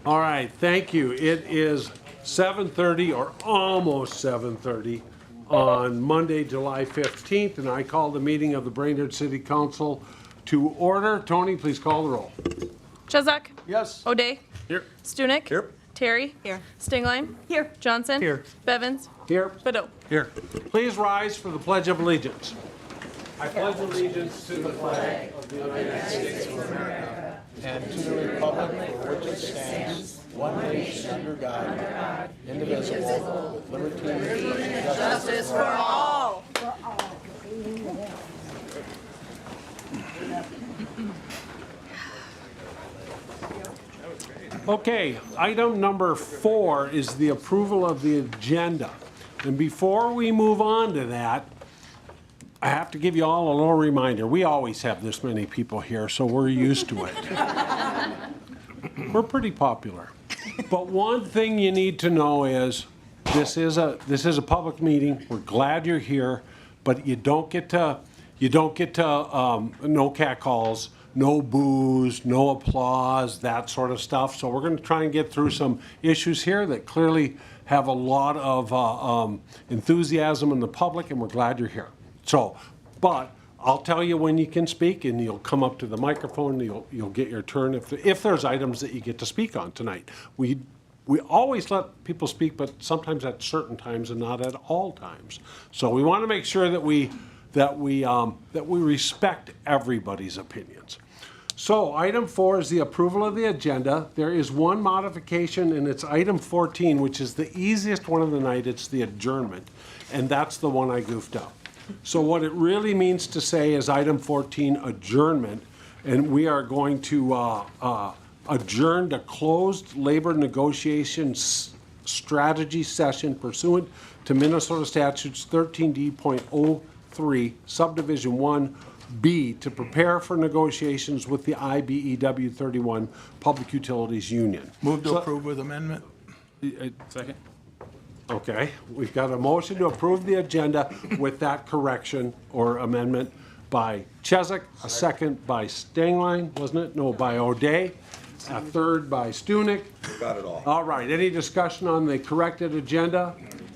All right, thank you. It is 7:30 or almost 7:30 on Monday, July 15th, and I call the meeting of the Brainerd City Council to order. Tony, please call the roll. Chezak. Yes. O'Day. Here. Stunek. Here. Terry. Here. Stingline. Here. Johnson. Here. Bevins. Here. Badeau. Here. Please rise for the Pledge of Allegiance. I pledge allegiance to the flag of the United States of America and to the republic for which it stands, one nation under God, indivisible, with liberty and justice for all. Okay, item number 4 is the approval of the agenda. And before we move on to that, I have to give you all a little reminder. We always have this many people here, so we're used to it. We're pretty popular. But one thing you need to know is this is a public meeting. We're glad you're here, but you don't get to no catcalls, no boos, no applause, that sort of stuff. So we're going to try and get through some issues here that clearly have a lot of enthusiasm in the public, and we're glad you're here. So, but I'll tell you when you can speak, and you'll come up to the microphone, and you'll get your turn if there's items that you get to speak on tonight. We always let people speak, but sometimes at certain times and not at all times. So we want to make sure that we respect everybody's opinions. So item 4 is the approval of the agenda. There is one modification, and it's item 14, which is the easiest one of the night. It's the adjournment, and that's the one I goofed up. So what it really means to say is item 14, adjournment, and we are going to adjourn to closed labor negotiations strategy session pursuant to Minnesota Statutes 13D.03, subdivision 1B, to prepare for negotiations with the IBEW 31 Public Utilities Union. Move to approve with amendment. Second. Okay, we've got a motion to approve the agenda with that correction or amendment by Chezak, a second by Stangline, wasn't it? No, by O'Day, a third by Stunek. Got it all. All right, any discussion on the corrected agenda?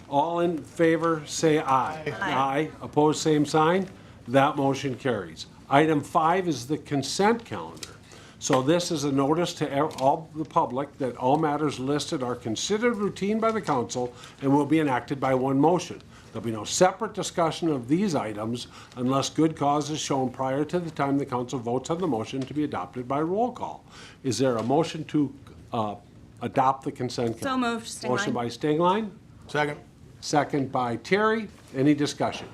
All in favor, say aye. Aye. Opposed, same sign. That motion carries. Item 5 is the consent calendar. So this is a notice to all the public that all matters listed are considered routine by the council and will be enacted by one motion. There'll be no separate discussion of these items unless good cause is shown prior to the time the council votes on the motion to be adopted by roll call. Is there a motion to adopt the consent calendar? So moved. Stingline. Motion by Stingline. Second. Second by Terry. Any discussion?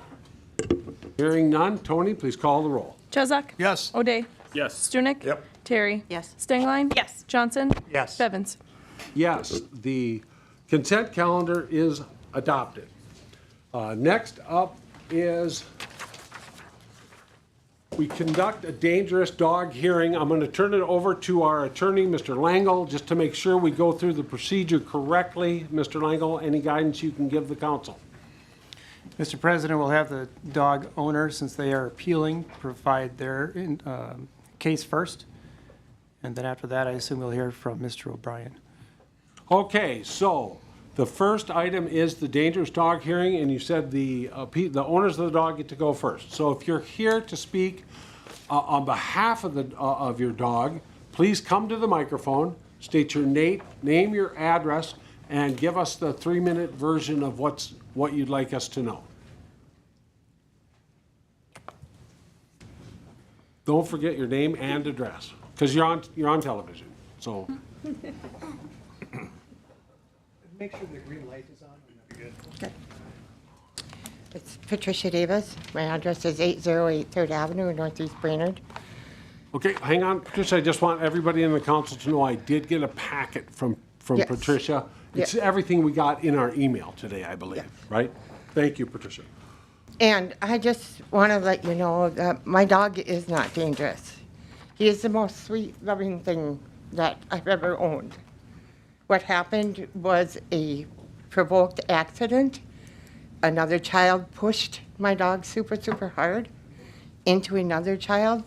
Hearing none. Tony, please call the roll. Chezak. Yes. O'Day. Yes. Stunek. Yep. Terry. Yes. Stingline. Yes. Johnson. Yes. Bevins. Yes, the consent calendar is adopted. Next up is we conduct a dangerous dog hearing. I'm going to turn it over to our attorney, Mr. Langle, just to make sure we go through the procedure correctly. Mr. Langle, any guidance you can give the council? Mr. President, we'll have the dog owner, since they are appealing, provide their case first. And then after that, I assume we'll hear from Mr. O'Brien. Okay, so the first item is the dangerous dog hearing, and you said the owners of the dog get to go first. So if you're here to speak on behalf of your dog, please come to the microphone, state your name, your address, and give us the 3-minute version of what you'd like us to know. Don't forget your name and address, because you're on television. So. Make sure the green light is on. Good. Okay. It's Patricia Davis. My address is 808 3rd Avenue in Northeast Brainerd. Okay, hang on, Patricia. I just want everybody in the council to know I did get a packet from Yes. Patricia. It's everything we got in our email today, I believe, right? Thank you, Patricia. And I just want to let you know that my dog is not dangerous. He is the most sweet, loving thing that I've ever owned. What happened was a provoked accident. Another child pushed my dog super, super hard into another child,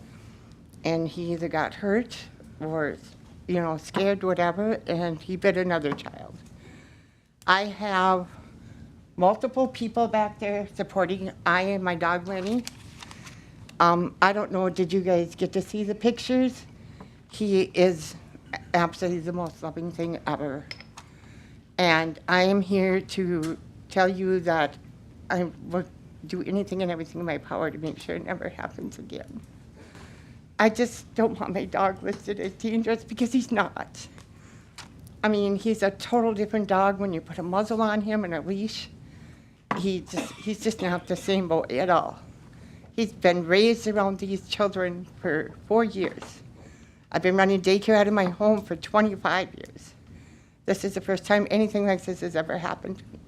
and he either got hurt or scared, whatever, and he bit another child. I have multiple people back there supporting I and my dog Lenny. I don't know, did you guys get to see the pictures? He is absolutely the most loving thing ever. And I am here to tell you that I will do anything and everything in my power to make sure it never happens again. I just don't want my dog listed as dangerous because he's not. I mean, he's a total different dog when you put a muzzle on him and a leash. He's just not the same boy at all. He's been raised around these children for 4 years. I've been running daycare out of my home for 25 years. This is the first time anything like this has ever happened to me.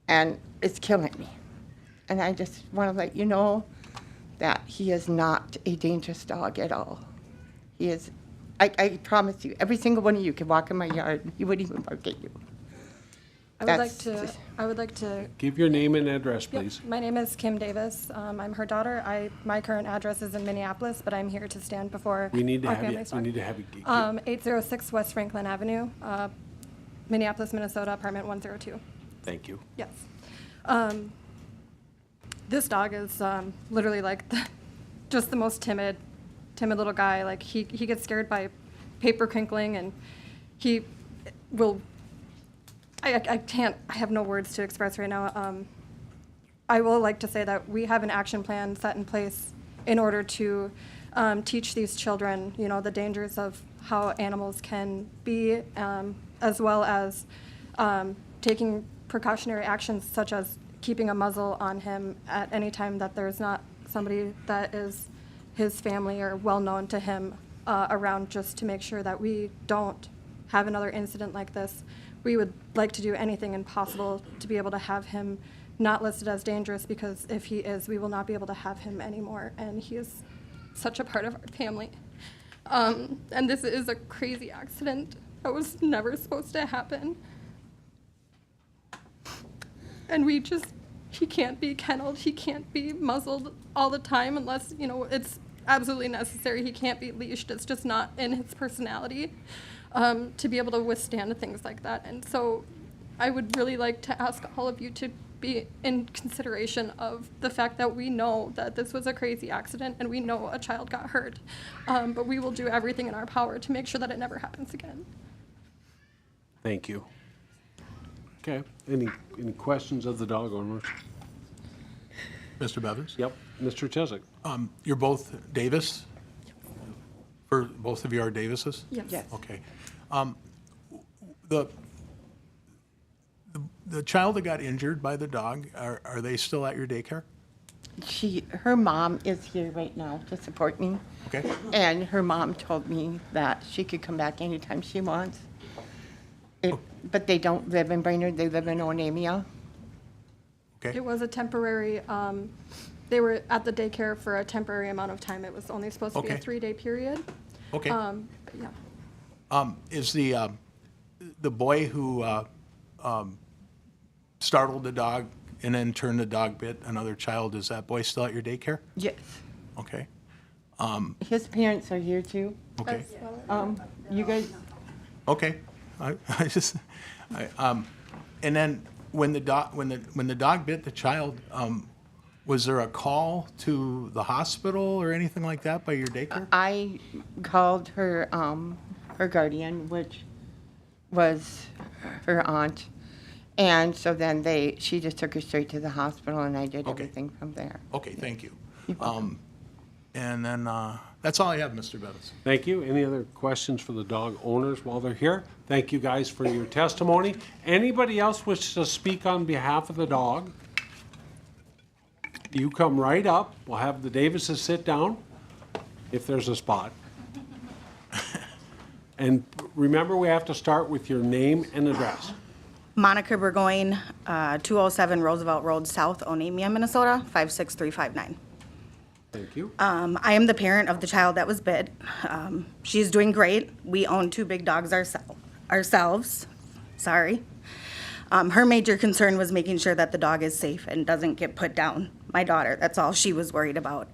And it's killing me. And I just want to let you know that he is not a dangerous dog at all. He is, I promise you, every single one of you can walk in my yard, he wouldn't even bark at you. I would like to. Give your name and address, please. My name is Kim Davis. I'm her daughter. My current address is in Minneapolis, but I'm here to stand before We need to our have you, family's we dog. need to have you. 806 West Franklin Avenue, Minneapolis, Minnesota, apartment 102. Thank you. Yes. This dog is literally like just the most timid little guy. Like he gets scared by paper crinkling, and he will. I can't. I have no words to express right now. I will like to say that we have an action plan set in place in order to teach these children, the dangers of how animals can be, as well as taking precautionary actions such as keeping a muzzle on him at any time that there's not somebody that is his family or well known to him around, just to make sure that we don't have another incident like this. We would like to do anything impossible to be able to have him not listed as dangerous, because if he is, we will not be able to have him anymore, and he is such a part of our family. And this is a crazy accident that was never supposed to happen. And he can't be kenneled, he can't be muzzled all the time unless, it's absolutely necessary. He can't be leashed. It's just not in his personality to be able to withstand things like that. And so I would really like to ask all of you to be in consideration of the fact that we know that this was a crazy accident and we know a child got hurt, but we will do everything in our power to make sure that it never happens again. Thank you. Okay, any questions of the dog owners? Mr. Bevins? Yep, Mr. Chesak. You're both Davis? For both of you are Davises? Yes. Yes. Okay. The child that got injured by the dog, are they still at your daycare? Her mom is here right now to support me. Okay. And her mom told me that she could come back anytime she wants. But they don't live in Brainerd, they live in Onamia. Okay. It was a temporary, they were at the daycare for a temporary amount of time. It was only supposed to be a Okay. 3-day period. Okay. But yeah. Is the boy who startled the dog and then turned the dog bit another child, is that boy still at your daycare? Yes. Okay. His parents are here too. Okay. You guys, Okay. I just, and then when the dog bit the child, was there a call to the hospital or anything like that by your daycare? I called her guardian, which was her aunt. And so then she just took her straight to the hospital, and I did Okay. everything from there. Okay, thank you. And then, that's all I have, Mr. Bevins. Thank you. Any other questions for the dog owners while they're here? Thank you guys for your testimony. Anybody else wish to speak on behalf of the dog? You come right up. We'll have the Davises sit down, if there's a spot. And remember, we have to start with your name and address. Monica Burgoyne, 207 Roosevelt Road South, Onamia, Minnesota, 56359. Thank you. I am the parent of the child that was bit. She's doing great. We own 2 big dogs ourselves. Sorry. Her major concern was making sure that the dog is safe and doesn't get put down. My daughter, that's all she was worried about.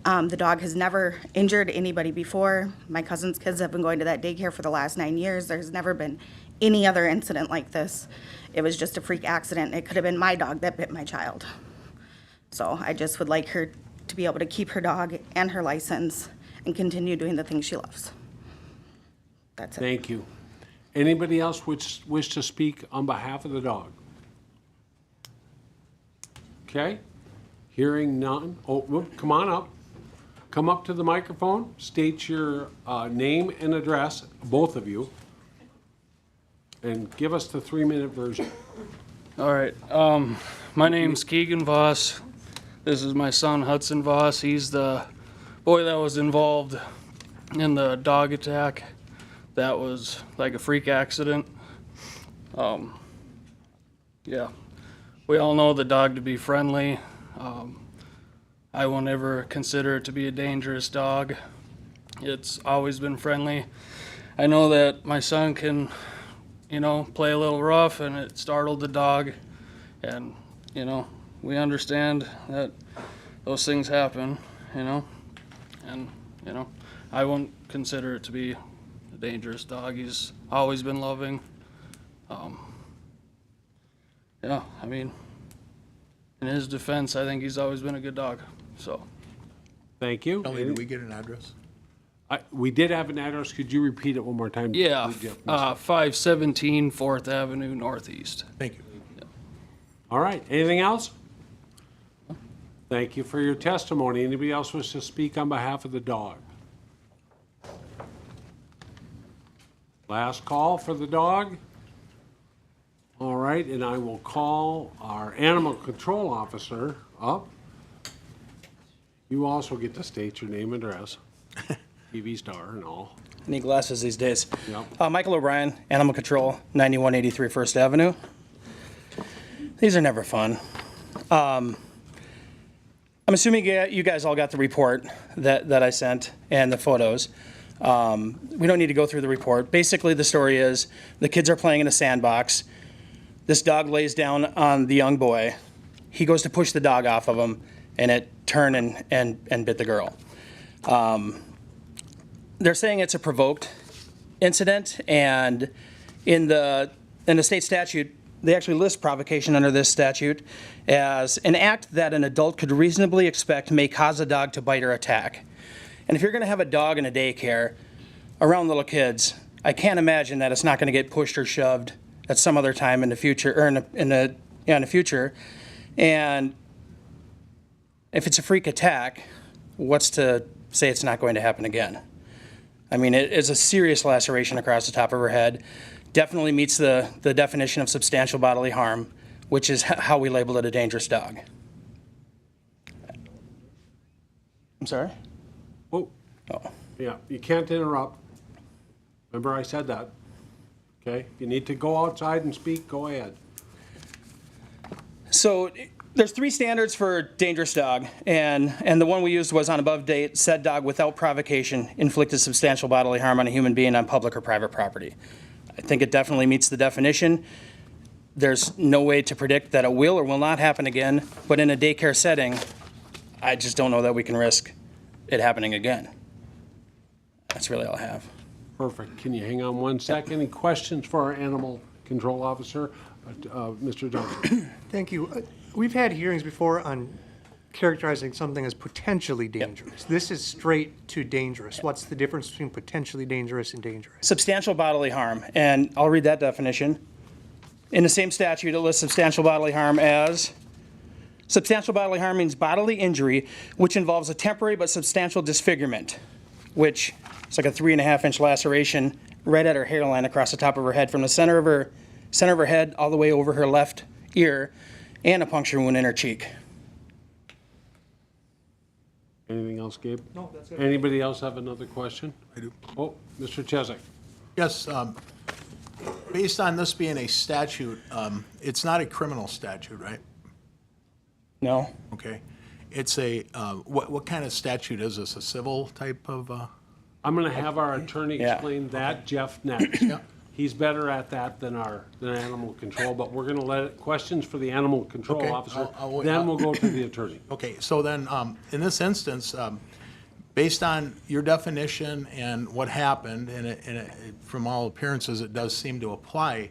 The dog has never injured anybody before. My cousin's kids have been going to that daycare for the last 9 years. There's never been any other incident like this. It was just a freak accident. It could have been my dog that bit my child. So I just would like her to be able to keep her dog and her license and continue doing the things she loves. That's it. Thank you. Anybody else wish to speak on behalf of the dog? Okay, hearing none. Oh, whoop, come on up. Come up to the microphone, state your name and address, both of you, and give us the 3-minute version. All right. My name's Keegan Voss. This is my son Hudson Voss. He's the boy that was involved in the dog attack. That was like a freak accident. Yeah, we all know the dog to be friendly. I won't ever consider it to be a dangerous dog. It's always been friendly. I know that my son can, play a little rough, and it startled the dog. And, we understand that those things happen, and, I won't consider it to be a dangerous dog. He's always been loving. Yeah, I mean, in his defense, I think he's always been a good dog, so. Thank you. Kelly, did we get an address? We did have an address. Could you repeat it one more time? Yeah, please, Jeff? 517 4th Avenue Northeast. Thank you. All right, anything else? Thank you for your testimony. Anybody else wish to speak on behalf of the dog? Last call for the dog. All right, and I will call our animal control officer up. You also get to state your name and address, TV star and all. Need glasses these days. Yep. Michael O'Brien, Animal Control, 9183 First Avenue. These are never fun. I'm assuming you guys all got the report that I sent and the photos. We don't need to go through the report. Basically, the story is the kids are playing in a sandbox. This dog lays down on the young boy. He goes to push the dog off of him, and it turned and bit the girl. They're saying it's a provoked incident, and in the state statute, they actually list provocation under this statute as an act that an adult could reasonably expect may cause a dog to bite or attack. And if you're going to have a dog in a daycare around little kids, I can't imagine that it's not going to get pushed or shoved at some other time in the future, or in the future. And if it's a freak attack, what's to say it's not going to happen again? I mean, it is a serious laceration across the top of her head. Definitely meets the definition of substantial bodily harm, which is how we label it a dangerous dog. I'm sorry? Oh, Oh. yeah, you can't interrupt. Remember I said that. Okay, if you need to go outside and speak, go ahead. So there's 3 standards for dangerous dog, and the one we used was on above date, said dog without provocation inflicted substantial bodily harm on a human being on public or private property. I think it definitely meets the definition. There's no way to predict that it will or will not happen again, but in a daycare setting, I just don't know that we can risk it happening again. That's really all I have. Perfect. Can you hang on one second? Any questions for our animal control officer, Mr. Johnson? Thank you. We've had hearings before on characterizing something as potentially dangerous. This is straight to dangerous. What's the difference between potentially dangerous and dangerous? Substantial bodily harm, and I'll read that definition. In the same statute, it lists substantial bodily harm as substantial bodily harm means bodily injury which involves a temporary but substantial disfigurement, which is like a 3.5-inch laceration right at her hairline across the top of her head from the center of her head all the way over her left ear, and a puncture wound in her cheek. Anything else, Gabe? No, that's it. Anybody else have another question? I do. Oh, Mr. Chesak. Yes, based on this being a statute, it's not a criminal statute, right? No? Okay. It's a, what kind of statute is this? A civil type of? I'm going to have our attorney Yeah. explain that. Jeff, next. Yeah. He's better at that than animal control, but we're gonna questions for the animal control Okay, officer, I'll wait. then we'll go to the attorney. Okay, so then, in this instance, based on your definition and what happened, from all appearances, it does seem to apply,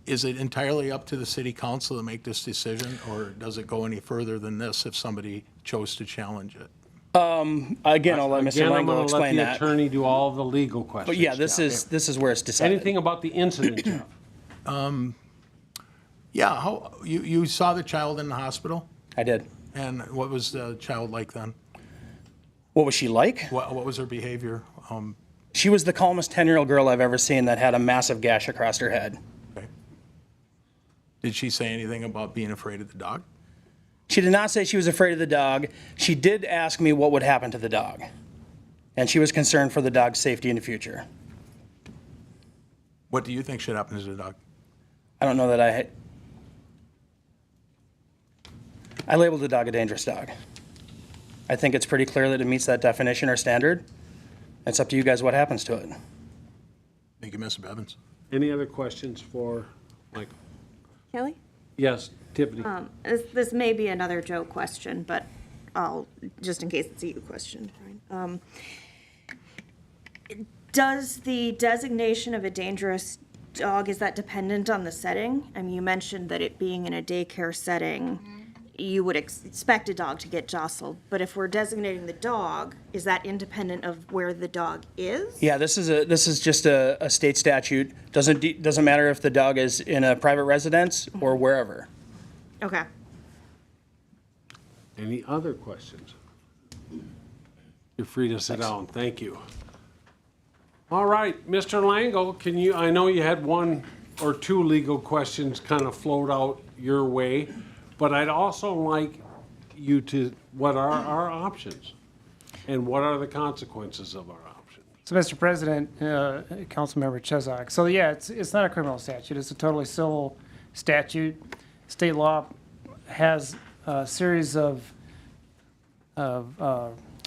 is it entirely up to the city council to make this decision, or does it go any further than this if somebody chose to challenge it? Again, I'll let Mr. Again, I'm Lango gonna explain let that. the attorney do all the legal questions. But yeah, this Jeff. is where it's decided. Anything about the incident, Jeff? Yeah, you saw the child in the hospital, I did. and what was the child like then? What was she like? What was her behavior? She was the calmest 10-year-old girl I've ever seen that had a massive gash across her head. Okay. Did she say anything about being afraid of the dog? She did not say she was afraid of the dog. She did ask me what would happen to the dog. And she was concerned for the dog's safety in the future. What do you think should happen to the dog? I don't know that I labeled the dog a dangerous dog. I think it's pretty clear that it meets that definition or standard. It's up to you guys what happens to it. Thank you, Mr. Bevins. Any other questions for Michael? Kelly? Yes, Tiffany? This may be another Joe question, but I'll, just in case it's a you question. Right? Does the designation of a dangerous dog, is that dependent on the setting? I mean, you mentioned that it being in a daycare setting, you would expect a dog to get jostled. But if we're designating the dog, is that independent of where the dog is? Yeah, this is just a state statute. Doesn't matter if the dog is in a private residence or wherever. Okay. Any other questions? You're free to sit down. Thank you. All right, Mr. Lango, I know you had one or two legal questions kind of float out your way, but I'd also like you to, what are our options? And what are the consequences of our options? So, Mr. President, Councilmember Chesak, so yeah, it's not a criminal statute, it's a totally civil statute. State law has a series of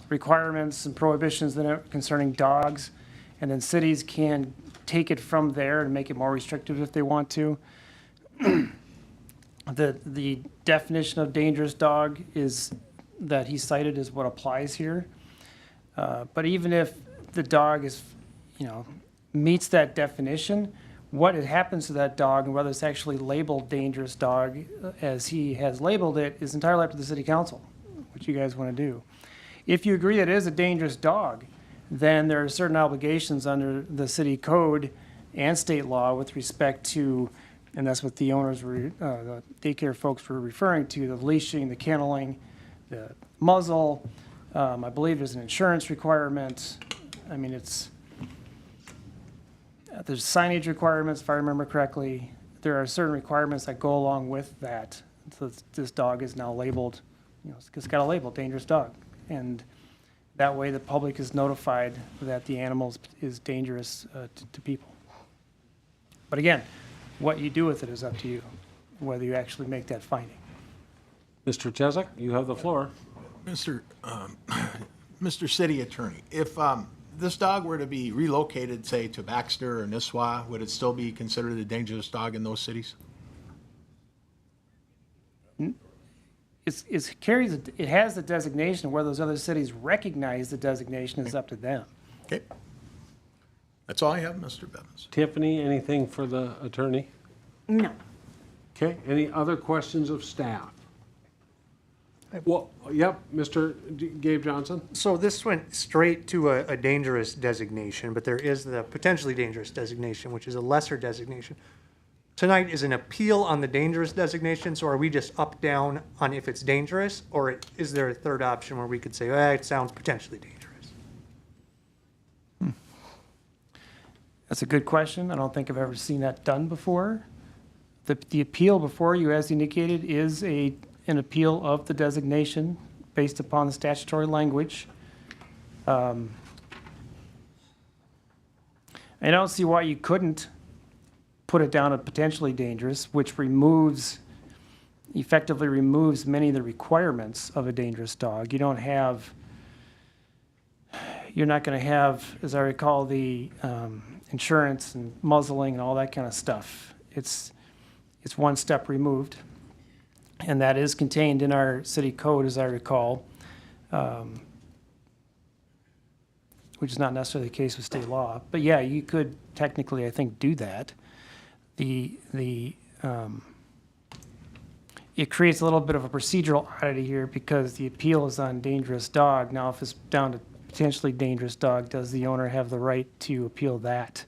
requirements and prohibitions concerning dogs, and then cities can take it from there and make it more restrictive if they want to. The definition of dangerous dog is that he cited is what applies here. But even if the dog is, meets that definition, what happens to that dog and whether it's actually labeled dangerous dog as he has labeled it is entirely up to the city council, what you guys want to do. If you agree that it is a dangerous dog, then there are certain obligations under the city code and state law with respect to, and that's what the owners were, the daycare folks were referring to, the leashing, the kenneling, the muzzle. I believe there's an insurance requirement. I mean, there's signage requirements, if I remember correctly. There are certain requirements that go along with that. So this dog is now labeled, it's got a label, dangerous dog. And that way the public is notified that the animal is dangerous to people. But again, what you do with it is up to you, whether you actually make that finding. Mr. Chesak, you have the floor. Mr. City Attorney, if this dog were to be relocated, say, to Baxter or Nisswa, would it still be considered a dangerous dog in those cities? It has the designation. Where those other cities recognize the designation is up to them. Okay. That's all I have, Mr. Bevins. Tiffany, anything for the attorney? No. Okay, any other questions of staff? Well, yep, Mr. Gabe Johnson? So this went straight to a dangerous designation, but there is the potentially dangerous designation, which is a lesser designation. Tonight is an appeal on the dangerous designation, so are we just up, down on if it's dangerous? Or is there a third option where we could say, it sounds potentially dangerous? That's a good question. I don't think I've ever seen that done before. The appeal before you, as indicated, is an appeal of the designation based upon the statutory language. I don't see why you couldn't put it down at potentially dangerous, which effectively removes many of the requirements of a dangerous dog. You're not going to have, as I recall, the insurance and muzzling and all that kind of stuff. It's one step removed, and that is contained in our city code, as I recall, which is not necessarily the case with state law. But yeah, you could technically, I think, do that. It creates a little bit of a procedural oddity here because the appeal is on dangerous dog. Now, if it's down to potentially dangerous dog, does the owner have the right to appeal that?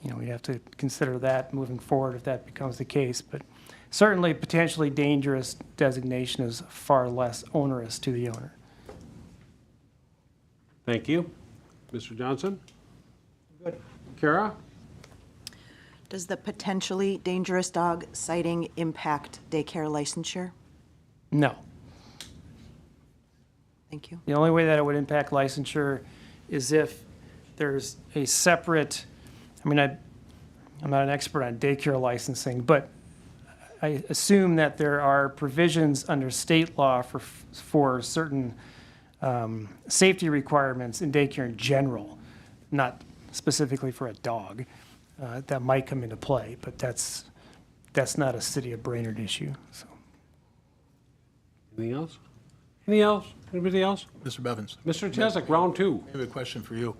You know, we have to consider that moving forward if that becomes the case. But certainly, potentially dangerous designation is far less onerous to the owner. Thank you. Mr. Johnson? Good. Kara? Does the potentially dangerous dog sighting impact daycare licensure? No. Thank you. The only way that it would impact licensure is if there's a separate, I mean, I'm not an expert on daycare licensing, but I assume that there are provisions under state law for certain safety requirements in daycare in general, not specifically for a dog, that might come into play, but that's not a city of Brainerd issue. So. Anything else? Anything else? Anybody else? Mr. Bevins. Mr. Chesak, round two. I have a question for you.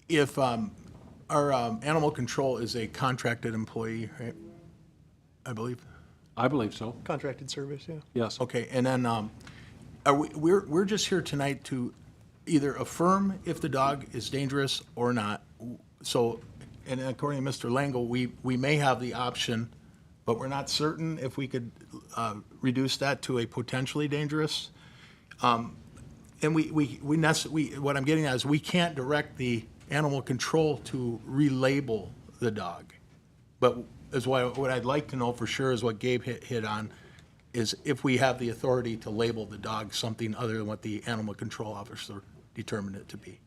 If our animal control is a contracted employee, right? I believe. I believe so. Contracted service, yeah. Yes. Okay, and then we're just here tonight to either affirm if the dog is dangerous or not. So, and according to Mr. Langle, we may have the option, but we're not certain if we could reduce that to a potentially dangerous. And what I'm getting at is we can't direct the animal control to relabel the dog. But is what I'd like to know for sure is what Gabe hit on, is if we have the authority to label the dog something other than what the animal control officer determined it to be.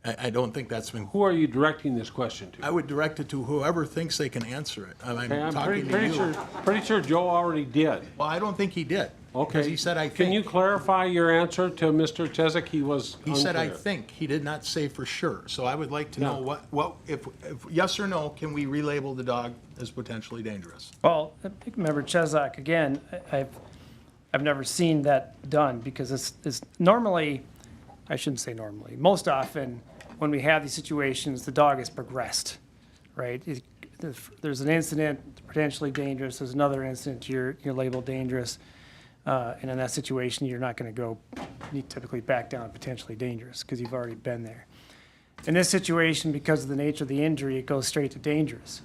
I don't think that's been. Who are you directing this question to? I would direct it to whoever thinks they can answer it. I'm Okay, I'm talking to pretty sure Joe already did. Well, I don't think he did. Okay. Because he said, I think. Can you clarify your answer to Mr. Chesak? He was He said, I unclear. think. He did not say for sure. So I would like to know Yeah. what, if yes or no, can we relabel the dog as potentially dangerous? Well, remember Chesak, again, I've never seen that done because it's normally, I shouldn't say normally, most often when we have these situations, the dog has progressed, right? There's an incident, potentially dangerous, there's another incident, you're labeled dangerous. And in that situation, you're not going to go, you typically back down potentially dangerous because you've already been there. In this situation, because of the nature of the injury, it goes straight to dangerous.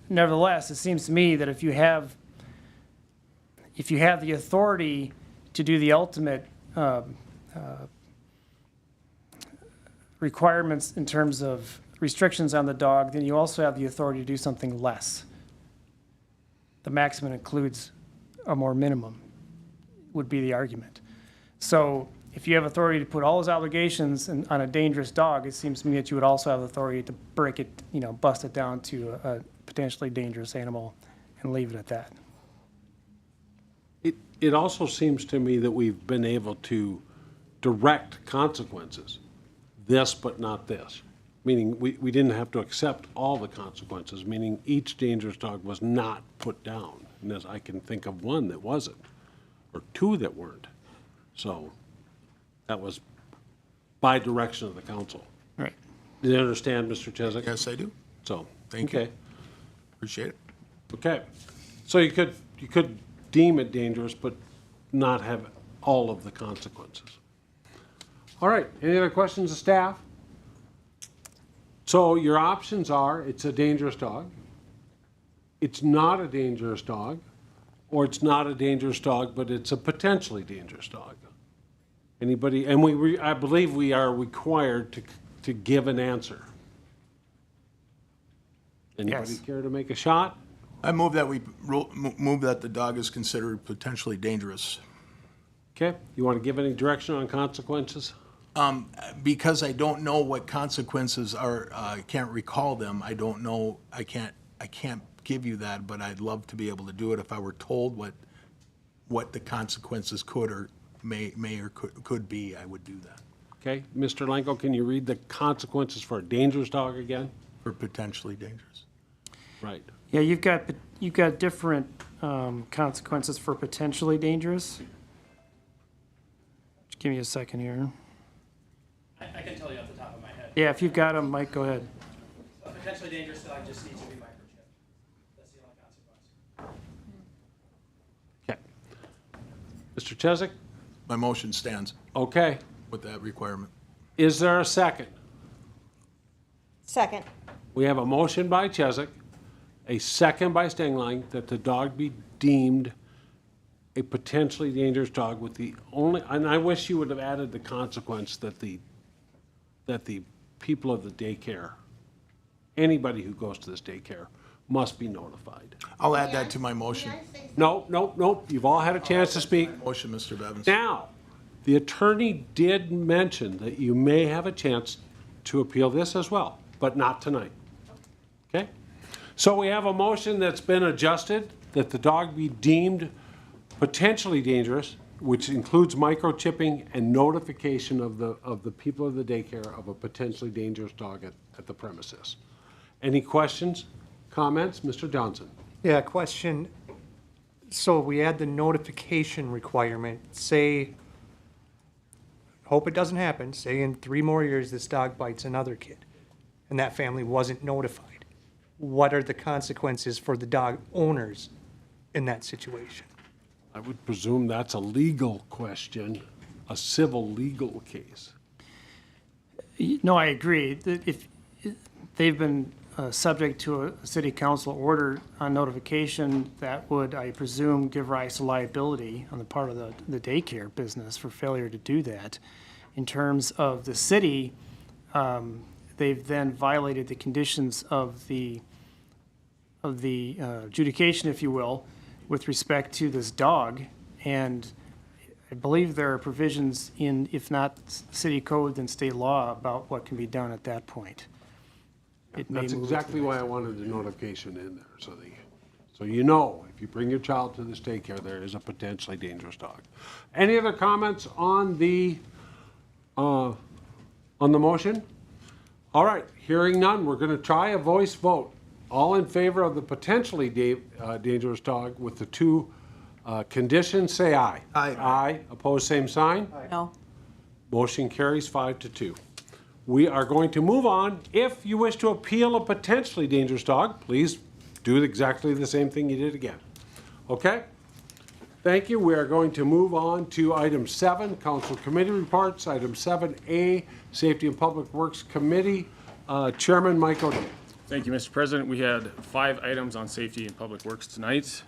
Nevertheless, it seems to me that if you have the authority to do the ultimate requirements in terms of restrictions on the dog, then you also have the authority to do something less. The maximum includes a more minimum, would be the argument. So if you have authority to put all those obligations on a dangerous dog, it seems to me that you would also have authority to break it, bust it down to a potentially dangerous animal and leave it at that. It also seems to me that we've been able to direct consequences, this but not this. Meaning we didn't have to accept all the consequences, meaning each dangerous dog was not put down. And as I can think of one that wasn't, or two that weren't. So that was by direction of the council. Right. Do you understand, Mr. Chesak? Yes, I do. So, Thank you. Appreciate it. Okay. So you could deem it dangerous, but not have all of the consequences. All right, any other questions of staff? So your options are, it's a dangerous dog, it's not a dangerous dog, or it's not a dangerous dog, but it's a potentially dangerous dog. Anybody, and I believe we are required to give an answer. Anybody Yes. care to make a shot? I move that move that the dog is considered potentially dangerous. Okay, you want to give any direction on consequences? Because I don't know what consequences are, I can't recall them. I don't know, I can't give you that, but I'd love to be able to do it if I were told what the consequences could or may or could be, I would do that. Okay, Mr. Lenko, can you read the consequences for a dangerous dog again? For potentially dangerous. Right. Yeah, you've got different consequences for potentially dangerous. Just give me a second here. I can tell you off the top of my head. Yeah, if you've got them, Mike, go ahead. A potentially dangerous dog just needs to be microchipped. That's the only consequence. Okay. Mr. Chesak? My motion stands Okay. with that requirement. Is there a second? Second. We have a motion by Chesak, a second by Stengline, that the dog be deemed a potentially dangerous dog with the only, and I wish you would have added the consequence that the people of the daycare, anybody who goes to this daycare, must be notified. I'll add that to my motion. No, you've all had a chance to speak. Motion, Mr. Bevins. Now, the attorney did mention that you may have a chance to appeal this as well, but not tonight. Okay? So we have a motion that's been adjusted, that the dog be deemed potentially dangerous, which includes microchipping and notification of the people of the daycare of a potentially dangerous dog at the premises. Any questions, comments? Mr. Johnson? Yeah, question. So we add the notification requirement, say, hope it doesn't happen, say in 3 more years this dog bites another kid, and that family wasn't notified. What are the consequences for the dog owners in that situation? I would presume that's a legal question, a civil legal case. No, I agree. That if they've been subject to a city council order on notification, that would, I presume, give rise to liability on the part of the daycare business for failure to do that. In terms of the city, they've then violated the conditions of the adjudication, if you will, with respect to this dog. And I believe there are provisions in, if not city code, then state law about what can be done at that point. It may That's move exactly why I wanted the notification in there, so you know, if you bring your child to this daycare, there is a potentially dangerous dog. Any other comments on the motion? All right, hearing none, we're gonna try a voice vote. All in favor of the potentially dangerous dog with the 2 conditions, say aye. Aye. Aye, opposed, same sign. No. Motion carries 5-2. We are going to move on. If you wish to appeal a potentially dangerous dog, please do exactly the same thing you did again. Okay? Thank you. We are going to move on to item 7, council committee reports. Item 7A, Safety and Public Works Committee. Chairman Mike O'Day. Thank you, Mr. President. We had 5 items on safety and public works tonight.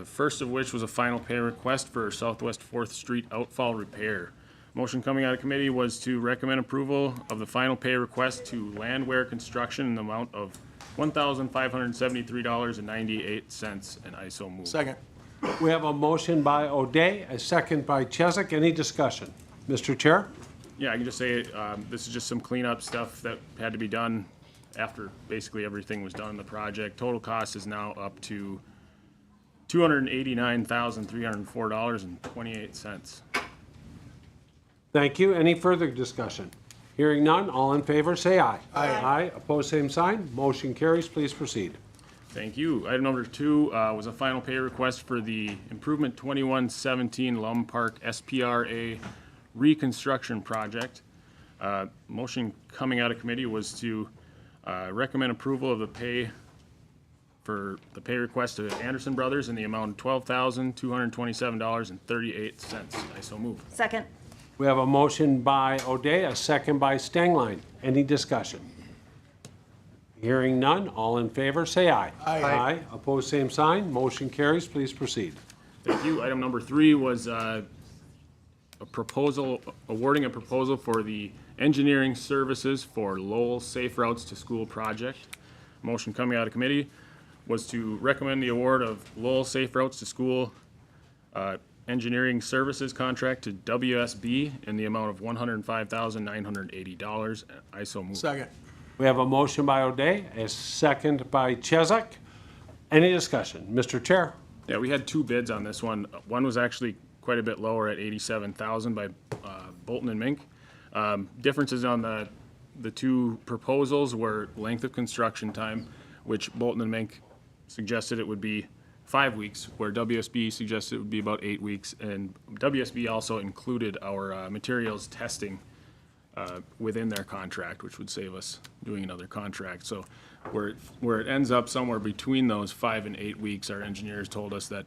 First of which was a final pay request for Southwest 4th Street outfall repair. Motion coming out of committee was to recommend approval of the final pay request to Landwear Construction in the amount of $1,573.98, and I so move. Second. We have a motion by O'Day, a second by Chesak. Any discussion? Mr. Chair? Yeah, I can just say, this is just some cleanup stuff that had to be done after basically everything was done in the project. Total cost is now up to $289,304.28. Thank you. Any further discussion? Hearing none, all in favor, say aye. Aye. Aye, opposed, same sign. Motion carries. Please proceed. Thank you. Item number 2 was a final pay request for the Improvement 2117 Lum Park SPRA reconstruction project. Motion coming out of committee was to recommend approval of the pay request to Anderson Brothers in the amount of $12,227.38. I so move. Second. We have a motion by O'Day, a second by Stengline. Any discussion? Hearing none, all in favor, say aye. Aye. Aye, opposed, same sign. Motion carries. Please proceed. Thank you. Item number 3 was a proposal, awarding a proposal for the engineering services for Lowell Safe Routes to School project. Motion coming out of committee was to recommend the award of Lowell Safe Routes to School engineering services contract to WSB in the amount of $105,980. I so move. Second. We have a motion by O'Day, a second by Chesak. Any discussion? Mr. Chair? Yeah, we had 2 bids on this one. One was actually quite a bit lower at $87,000 by Bolton and Mink. Differences on the two proposals were length of construction time, which Bolton and Mink suggested it would be 5 weeks, where WSB suggested it would be about 8 weeks. And WSB also included our materials testing within their contract, which would save us doing another contract. So where it ends up somewhere between those 5 and 8 weeks, our engineers told us that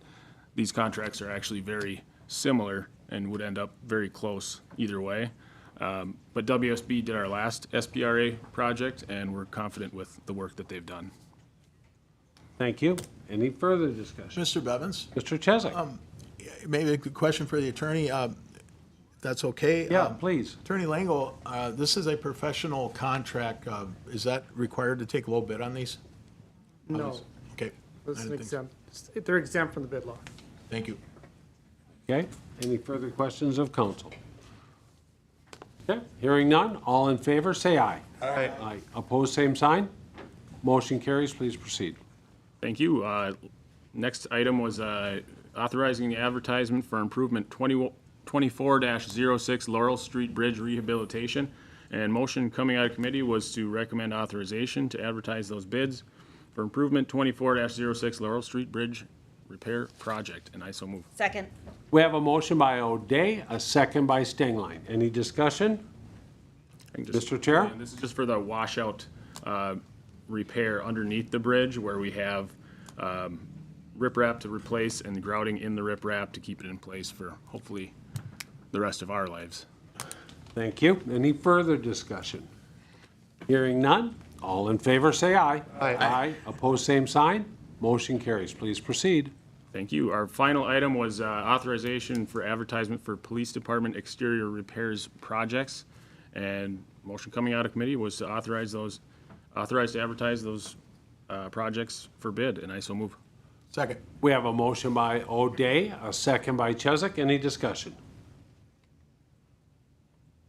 these contracts are actually very similar and would end up very close either way. But WSB did our last SPRA project, and we're confident with the work that they've done. Thank you. Any further discussion? Mr. Bevins? Mr. Chesak? Maybe a good question for the attorney. That's okay? Yeah, please. Attorney Lango, this is a professional contract. Is that required to take a low bid on these? No, Okay. this I is didn't think so. exempt. They're exempt from the bid law. Thank you. Okay, any further questions of council? Okay, hearing none, all in favor, say aye. Aye. Aye. Opposed, same sign. Motion carries, please proceed. Thank you. Next item was authorizing the advertisement for improvement 24-06 Laurel Street Bridge rehabilitation. And motion coming out of committee was to recommend authorization to advertise those bids for improvement 24-06 Laurel Street Bridge repair project, and I so move. Second. We have a motion by O'Day, a second by Stengline. Any discussion? I can just- Mr. Chair? and this is just for the washout repair underneath the bridge where we have riprap to replace and grouting in the riprap to keep it in place for hopefully the rest of our lives. Thank you. Any further discussion? Hearing none, all in favor, say aye. Aye. Aye. Opposed, same sign. Motion carries. Please proceed. Thank you. Our final item was authorization for advertisement for police department exterior repairs projects. And motion coming out of committee was to authorize to advertise those projects for bid, and I so move. Second. We have a motion by O'Day, a second by Chesak. Any discussion?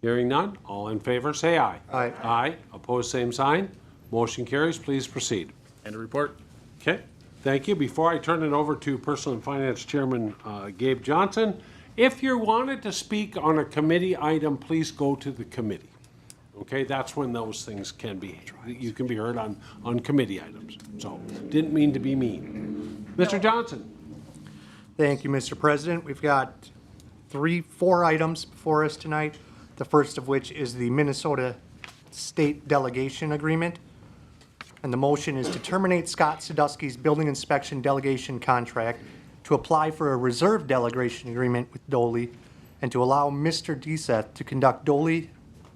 Hearing none, all in favor, say aye. Aye. Aye. Opposed, same sign. Motion carries. Please proceed. And a report. Okay, thank you. Before I turn it over to Personal and Finance Chairman Gabe Johnson, if you wanted to speak on a committee item, please go to the committee. Okay, that's when those things can be, you can be heard on committee items. So, didn't mean to be mean. Mr. Johnson? Thank you, Mr. President. We've got 4 items before us tonight. The first of which is the Minnesota State Delegation Agreement. And the motion is to terminate Scott Sadusky's building inspection delegation contract, to apply for a reserve delegation agreement with Doley, and to allow Mr. Deseth to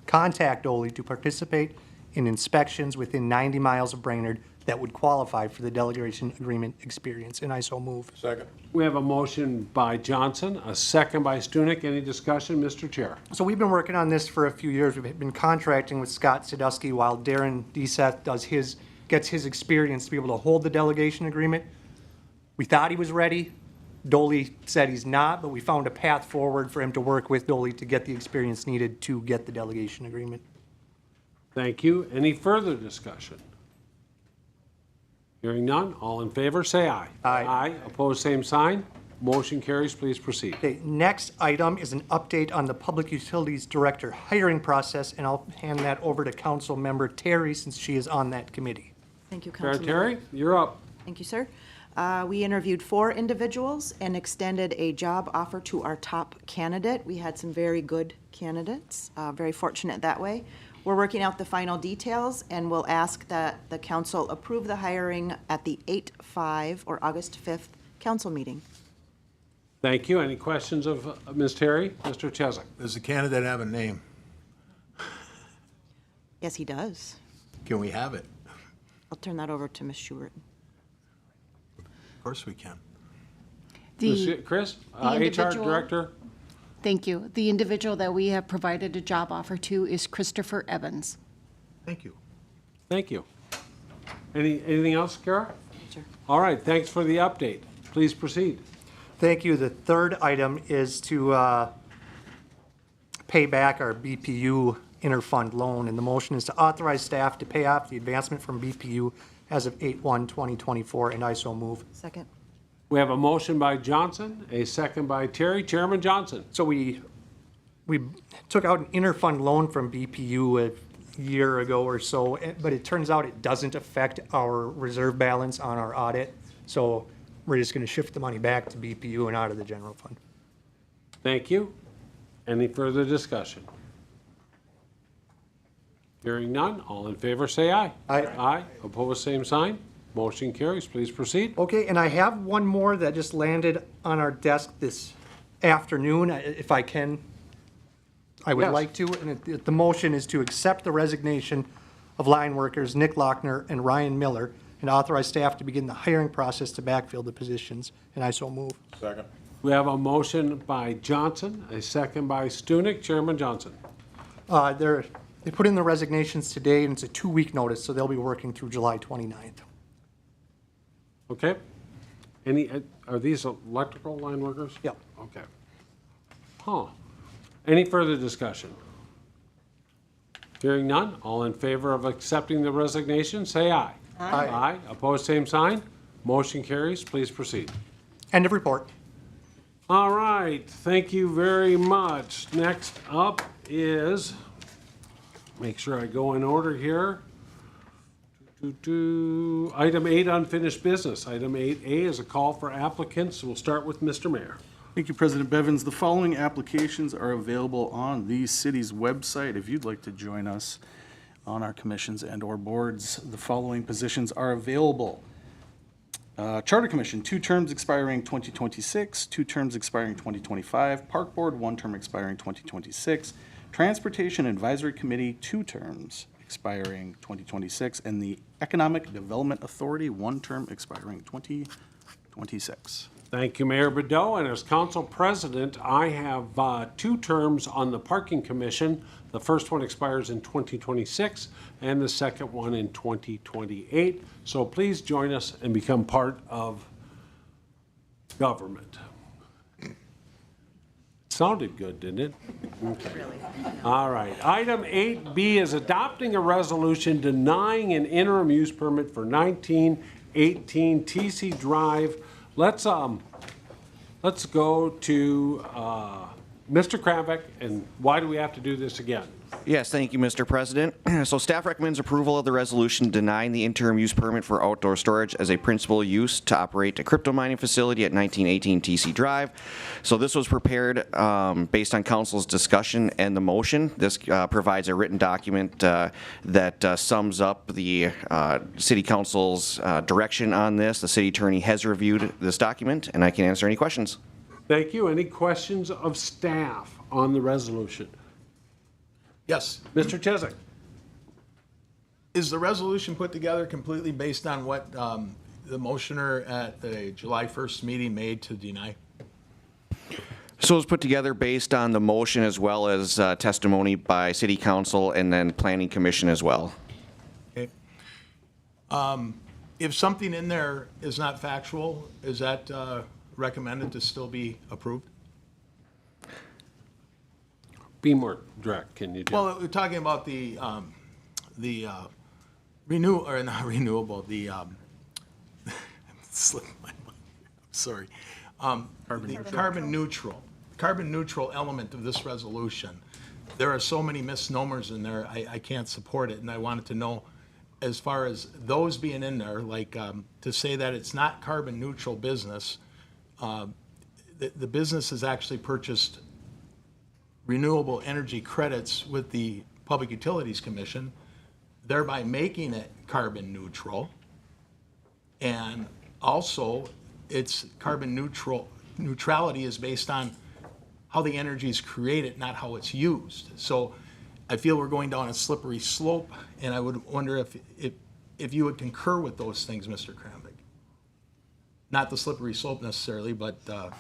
contact Doley to participate in inspections within 90 miles of Brainerd that would qualify for the delegation agreement experience, and I so move. Second. We have a motion by Johnson, a second by Stunek. Any discussion, Mr. Chair? So we've been working on this for a few years. We've been contracting with Scott Sadusky while Darren Deseth gets his experience to be able to hold the delegation agreement. We thought he was ready. Doley said he's not, but we found a path forward for him to work with Doley to get the experience needed to get the delegation agreement. Thank you. Any further discussion? Hearing none, all in favor, say aye. Aye. Aye. Opposed, same sign. Motion carries. Please proceed. Okay, next item is an update on the Public Utilities Director hiring process, and I'll hand that over to Council Member Terry since she is on that committee. Thank you, Chair Councilman. Terry, you're up. Thank you, sir. We interviewed 4 individuals and extended a job offer to our top candidate. We had some very good candidates, very fortunate that way. We're working out the final details, and we'll ask that the council approve the hiring at the 8/5 or August 5th council meeting. Thank you. Any questions of Ms. Terry? Mr. Chesak? Does the candidate have a name? Yes, he does. Can we have it? I'll turn that over to Ms. Schubert. Of course we can. Chris, the HR individual- Director? Thank you. The individual that we have provided a job offer to is Christopher Evans. Thank you. Thank you. Anything else, Kara? Sure. All right, thanks for the update. Please proceed. Thank you. The third item is to pay back our BPU interfund loan, and the motion is to authorize staff to pay off the advancement from BPU as of 8/1/2024, and I so move. Second. We have a motion by Johnson, a second by Terry. Chairman Johnson? So we took out an interfund loan from BPU a year ago or so, but it turns out it doesn't affect our reserve balance on our audit. So we're just going to shift the money back to BPU and out of the general fund. Thank you. Any further discussion? Hearing none, all in favor say aye. Aye. Aye, opposed, same sign. Motion carries. Please proceed. Okay, and I have one more that just landed on our desk this afternoon, if I can. I would Yes. like to, and the motion is to accept the resignation of line workers Nick Lochner and Ryan Miller and authorize staff to begin the hiring process to backfill the positions, and I so move. Second. We have a motion by Johnson, a second by Stunek. Chairman Johnson. They put in the resignations today, and it's a 2-week notice, so they'll be working through July 29th. Okay. Are these electrical line workers? Yep. Okay. Huh. Any further discussion? Hearing none, all in favor of accepting the resignation, say aye. Aye. Aye, opposed, same sign. Motion carries. Please proceed. End of report. All right, thank you very much. Next up is, make sure I go in order here. Item 8, unfinished business. Item 8A is a call for applicants. We'll start with Mr. Mayor. Thank you, President Bevins. The following applications are available on the city's website. If you'd like to join us on our commissions and/or boards, the following positions are available. Charter Commission, 2 terms expiring 2026, 2 terms expiring 2025. Park Board, 1 term expiring 2026. Transportation Advisory Committee, 2 terms expiring 2026. And the Economic Development Authority, 1 term expiring 2026. Thank you, Mayor Beddoe. And as council president, I have 2 terms on the Parking Commission. The first one expires in 2026 and the second one in 2028. So please join us and become part of government. Sounded good, didn't it? Okay. All right. Item 8B is adopting a resolution denying an interim use permit for 1918 TC Drive. Let's go to Mr. Kravik, and why do we have to do this again? Yes, thank you, Mr. President. So staff recommends approval of the resolution denying the interim use permit for outdoor storage as a principal use to operate a crypto mining facility at 1918 TC Drive. So this was prepared based on council's discussion and the motion. This provides a written document that sums up the city council's direction on this. The city attorney has reviewed this document, and I can answer any questions. Thank you. Any questions of staff on the resolution? Yes. Mr. Chesak. Is the resolution put together completely based on what the motioner at the July 1st meeting made to deny? So it was put together based on the motion as well as testimony by city council and then planning commission as well. Okay. If something in there is not factual, is that recommended to still be approved? Be more direct, can you do? Well, we're talking about the renewable, the slipping my mind. I'm sorry. Carbon neutral element of this resolution. There are so many misnomers in there, I can't support it, and I wanted to know, as far as those being in there, like to say that it's not carbon neutral business, the business has actually purchased renewable energy credits with the Public Utilities Commission, thereby making it carbon neutral. And also, its carbon neutrality is based on how the energy is created, not how it's used. So I feel we're going down a slippery slope, and I would wonder if you would concur with those things, Mr. Kramvik. Not the slippery slope necessarily, but the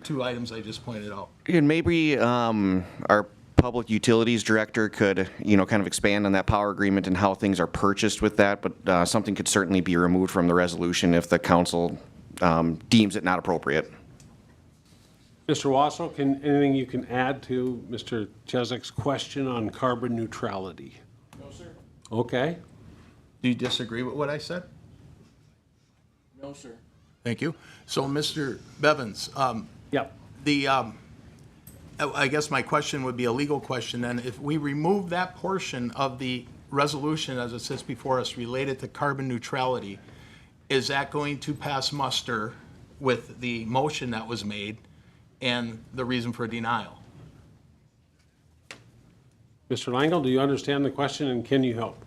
2 items I just pointed out. And maybe our public utilities director could, kind of expand on that power agreement and how things are purchased with that, but something could certainly be removed from the resolution if the council deems it not appropriate. Mr. Wassel, anything you can add to Mr. Chesak's question on carbon neutrality? No, sir. Okay. Do you disagree with what I said? No, sir. Thank you. So, Mr. Bevins, Yep. I guess my question would be a legal question then. If we remove that portion of the resolution as it sits before us related to carbon neutrality, is that going to pass muster with the motion that was made and the reason for denial? Mr. Langle, do you understand the question and can you help?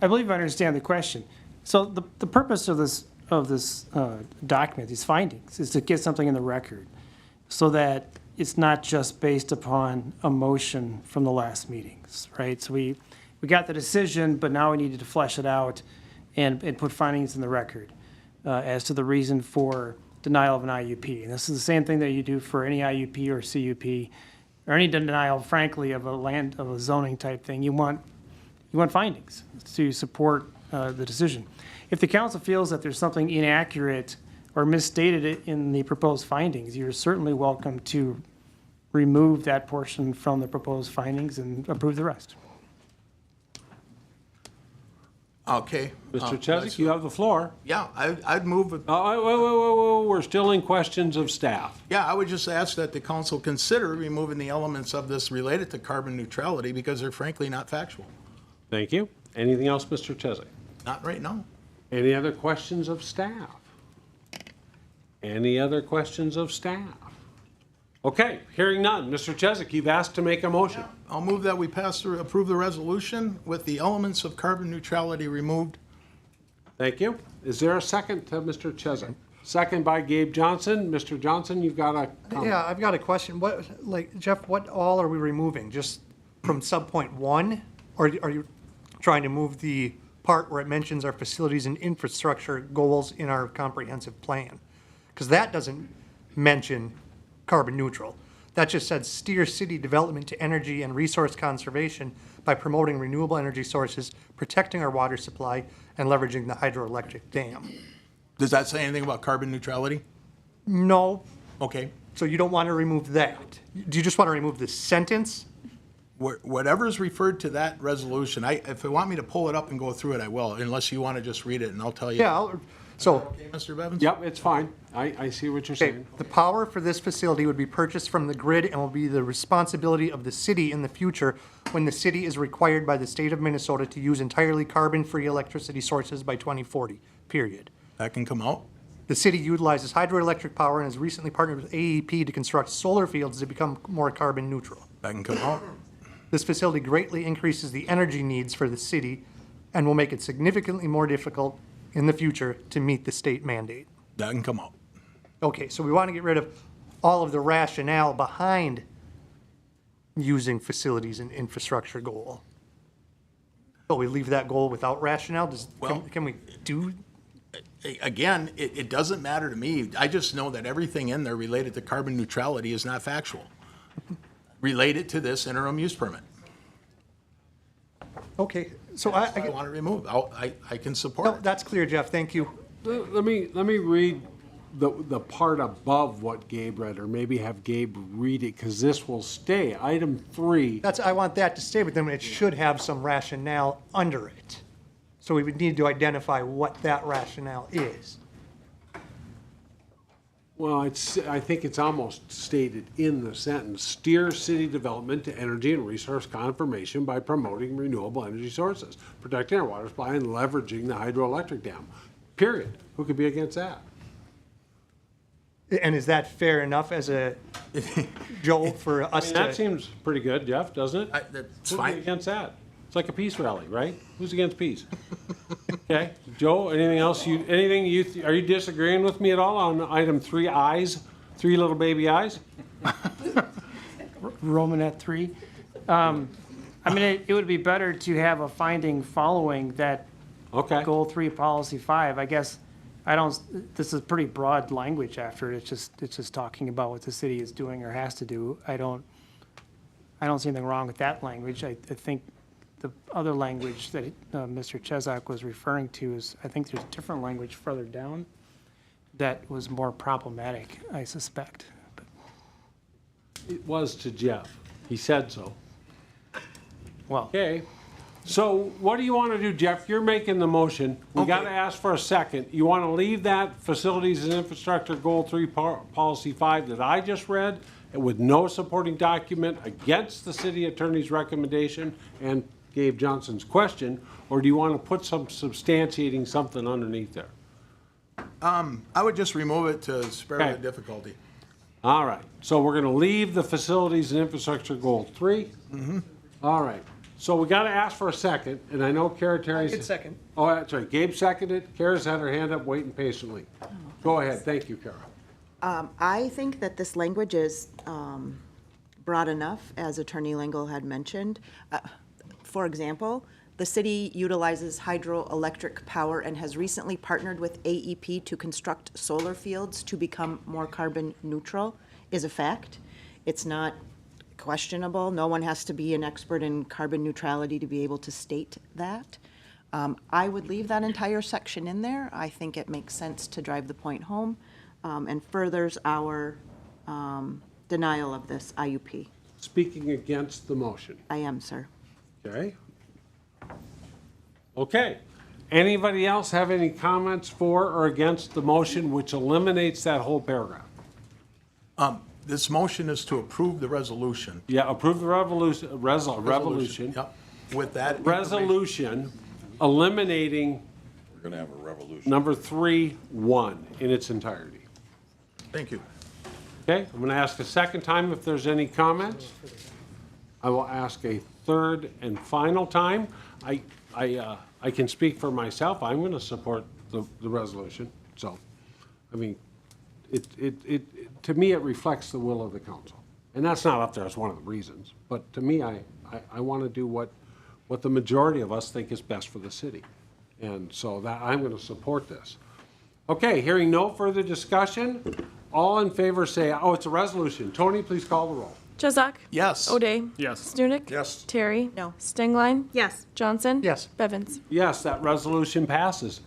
I believe I understand the question. So the purpose of this document, these findings, is to get something in the record so that it's not just based upon a motion from the last meetings, right? So we got the decision, but now we needed to flesh it out and put findings in the record as to the reason for denial of an IUP. And this is the same thing that you do for any IUP or CUP or any denial, frankly, of a zoning type thing. You want findings to support the decision. If the council feels that there's something inaccurate or misstated in the proposed findings, you're certainly welcome to remove that portion from the proposed findings and approve the rest. Okay. Mr. Chesak, you have the floor. Yeah, I'd move. Wait, we're still in questions of staff. Yeah, I would just ask that the council consider removing the elements of this related to carbon neutrality because they're frankly not factual. Thank you. Anything else, Mr. Chesak? Not right now. Any other questions of staff? Any other questions of staff? Okay, hearing none. Mr. Chesak, you've asked to make a motion. I'll move that we approve the resolution with the elements of carbon neutrality removed. Thank you. Is there a second to Mr. Chesak? Second by Gabe Johnson. Mr. Johnson, you've got a comment. Yeah, I've got a question. Jeff, what all are we removing? Just from subpoint 1? Or are you trying to move the part where it mentions our facilities and infrastructure goals in our comprehensive plan? Because that doesn't mention carbon neutral. That just said steer city development to energy and resource conservation by promoting renewable energy sources, protecting our water supply, and leveraging the hydroelectric dam. Does that say anything about carbon neutrality? No. Okay. So you don't want to remove that? Do you just want to remove the sentence? Whatever is referred to that resolution, if you want me to pull it up and go through it, I will, unless you want to just read it and I'll tell you. Yeah, so. Okay, Mr. Bevins? Yep, it's fine. I see what you're saying. The power for this facility would be purchased from the grid and will be the responsibility of the city in the future when the city is required by the state of Minnesota to use entirely carbon-free electricity sources by 2040, period. That can come out? The city utilizes hydroelectric power and has recently partnered with AEP to construct solar fields to become more carbon neutral. That can come out? This facility greatly increases the energy needs for the city and will make it significantly more difficult in the future to meet the state mandate. That can come out. Okay, so we want to get rid of all of the rationale behind using facilities and infrastructure goal. But we leave that goal without rationale? Can we do? Again, it doesn't matter to me. I just know that everything in there related to carbon neutrality is not factual. Related to this interim use permit. Okay, so I want to remove. I can support no, it. that's clear, Jeff. Thank you. Let me read the part above what Gabe read, or maybe have Gabe read it, because this will stay. Item 3. I want that to stay, but then it should have some rationale under it. So we would need to identify what that rationale is. Well, I think it's almost stated in the sentence. Steer city development to energy and resource conservation by promoting renewable energy sources, protecting our water supply, and leveraging the hydroelectric dam. Period. Who could be against that? And is that fair enough as a Joe for us to? That seems pretty good, Jeff, doesn't it? That's Who's fine. against that? It's like a peace rally, right? Who's against peace? Okay, Joe, anything else? Are you disagreeing with me at all on item 3 eyes, 3 little baby eyes? Romanet 3. I mean, it would be better to have a finding following that goal 3, policy 5. I guess this is pretty broad language after it. It's just talking about what the city is doing or has to do. I don't see anything wrong with that language. I think the other language that Mr. Chesak was referring to is, I think there's different language further down that was more problematic, I suspect. But It was to Jeff. He said so. Well. Okay. So what do you want to do, Jeff? You're making the motion. We got to ask for a second. You want to leave that facilities and infrastructure goal 3 policy 5 that I just read with no supporting document against the city attorney's recommendation and Gabe Johnson's question, or do you want to put some substantiating something underneath there? I would just remove it to spare Okay. the difficulty. All right, so we're going to leave the facilities and infrastructure goal 3. All right, so we got to ask for a second, and I know Kara Terry's. second. Oh, that's right, Gabe seconded, Kara's had her hand up waiting patiently. Go ahead, thank you, Kara. I think that this language is broad enough, as Attorney Lingle had mentioned. For example, the city utilizes hydroelectric power and has recently partnered with AEP to construct solar fields to become more carbon neutral, is a fact. It's not questionable. No one has to be an expert in carbon neutrality to be able to state that. I would leave that entire section in there. I think it makes sense to drive the point home and furthers our denial of this IUP. Speaking against the motion. I am, sir. Okay. Okay. Anybody else have any comments for or against the motion which eliminates that whole paragraph? This motion is to approve the resolution. Yeah, approve the revolution. Yep, with that. Resolution eliminating We're gonna have a revolution. number 3(1) in its entirety. Thank you. Okay, I'm going to ask a second time if there's any comments. I will ask a third and final time. I can speak for myself. I'm going to support the resolution. So, I mean, to me, it reflects the will of the council. And that's not up there as one of the reasons. But to me, I want to do what the majority of us think is best for the city. And so that I'm going to support this. Okay, hearing no further discussion, all in favor say, oh, it's a resolution. Tony, please call the roll. Jezak. Yes. O'Day. Yes. Stunek. Yes. Terry. No. Stingline. Yes. Johnson. Yes. Bevins. Yes, that resolution passes.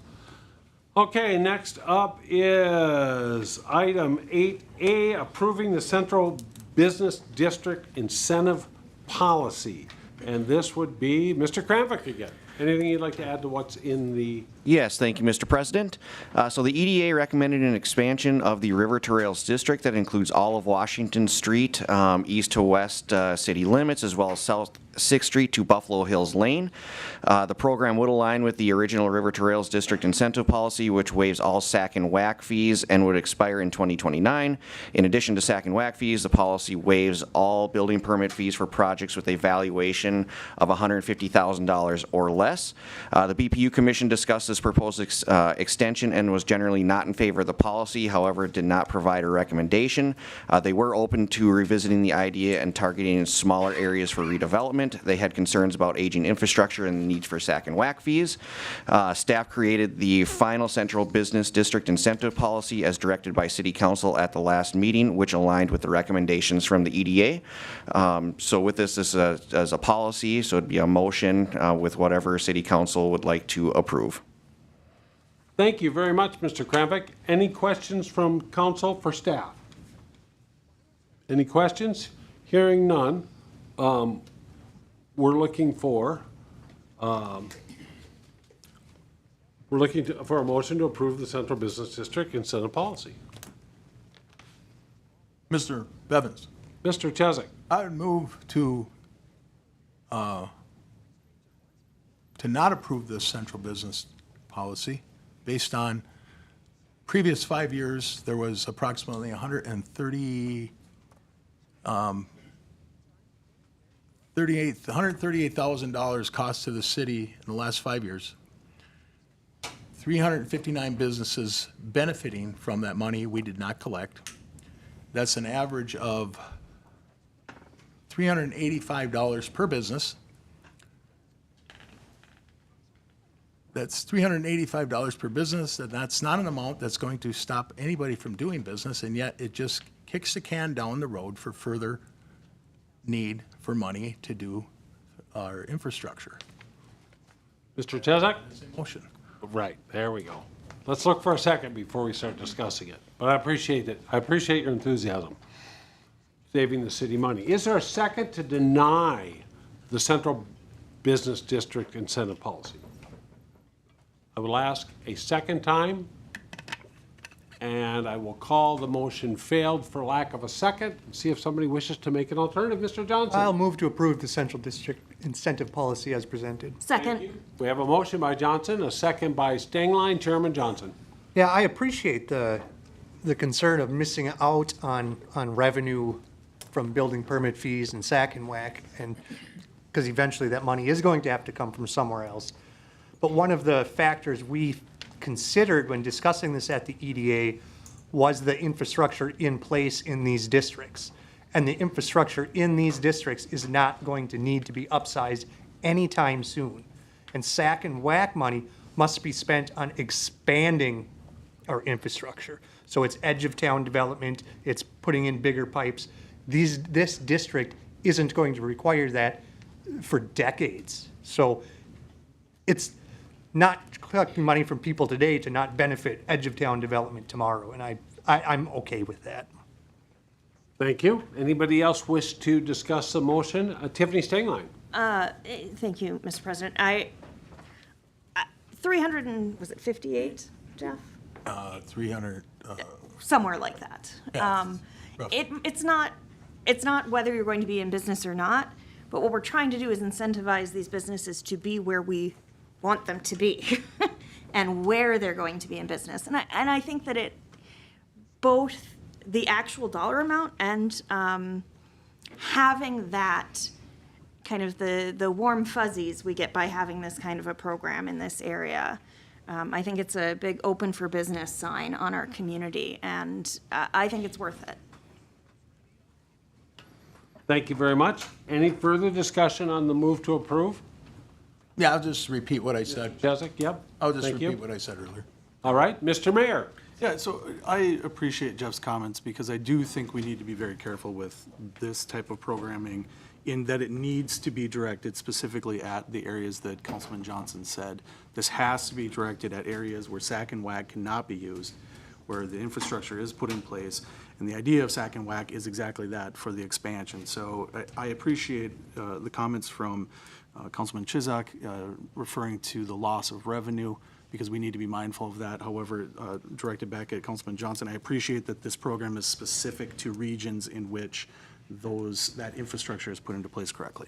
Okay, next up is item 8A, approving the Central Business District Incentive Policy. And this would be Mr. Kramvik again. Anything you'd like to add to what's in the? Yes, thank you, Mr. President. So the EDA recommended an expansion of the River to Rails district that includes all of Washington Street, east to west city limits, as well as South 6th Street to Buffalo Hills Lane. The program would align with the original River to Rails district incentive policy, which waives all SAC and WAC fees and would expire in 2029. In addition to SAC and WAC fees, the policy waives all building permit fees for projects with a valuation of $150,000 or less. The BPU Commission discussed this proposed extension and was generally not in favor of the policy. However, it did not provide a recommendation. They were open to revisiting the idea and targeting smaller areas for redevelopment. They had concerns about aging infrastructure and the needs for SAC and WAC fees. Staff created the final Central Business District Incentive Policy as directed by City Council at the last meeting, which aligned with the recommendations from the EDA. So with this as a policy, so it'd be a motion with whatever City Council would like to approve. Thank you very much, Mr. Kramvik. Any questions from council for staff? Any questions? Hearing none, we're looking for a motion to approve the Central Business District Incentive Policy. Mr. Bevins. Mr. Chesak. I would move to not approve this central business policy based on previous 5 years. There was approximately $138,000 cost to the city in the last 5 years. 359 businesses benefiting from that money we did not collect. That's an average of $385 per business. That's $385 per business, and that's not an amount that's going to stop anybody from doing business, and yet it just kicks the can down the road for further need for money to do our infrastructure. Mr. Chesak? Motion. Right, there we go. Let's look for a second before we start discussing it. But I appreciate it. I appreciate your enthusiasm, saving the city money. Is there a second to deny the Central Business District Incentive Policy? I will ask a second time. And I will call the motion failed for lack of a second. See if somebody wishes to make an alternative. Mr. Johnson? I'll move to approve the Central District incentive policy as presented. Second. We have a motion by Johnson, a second by Stengline. Chairman Johnson. Yeah, I appreciate the concern of missing out on revenue from building permit fees and sack and whack, and because eventually that money is going to have to come from somewhere else. But one of the factors we considered when discussing this at the EDA was the infrastructure in place in these districts. And the infrastructure in these districts is not going to need to be upsized anytime soon. And sack and whack money must be spent on expanding our infrastructure. So it's edge of town development, it's putting in bigger pipes. This district isn't going to require that for decades. So it's not collecting money from people today to not benefit edge of town development tomorrow, and I'm okay with that. Thank you. Anybody else wish to discuss the motion? Tiffany Stengline. Thank you, Mr. President. 300 and, was it 58, Jeff? 300, Somewhere like that. Yeah, roughly. It's not whether you're going to be in business or not, but what we're trying to do is incentivize these businesses to be where we want them to be and where they're going to be in business. And I think that both the actual dollar amount and having that kind of the warm fuzzies we get by having this kind of a program in this area. I think it's a big open for business sign on our community, and I think it's worth it. Thank you very much. Any further discussion on the move to approve? Yeah, I'll just repeat what I said. Jessica, yep. I'll just Thank you. repeat what I said earlier. All right, Mr. Mayor. Yeah, so I appreciate Jeff's comments because I do think we need to be very careful with this type of programming in that it needs to be directed specifically at the areas that Councilman Johnson said. This has to be directed at areas where sack and whack cannot be used, where the infrastructure is put in place. And the idea of sack and whack is exactly that, for the expansion. So I appreciate the comments from Councilman Chizak referring to the loss of revenue, because we need to be mindful of that. However, directed back at Councilman Johnson, I appreciate that this program is specific to regions in which that infrastructure is put into place correctly.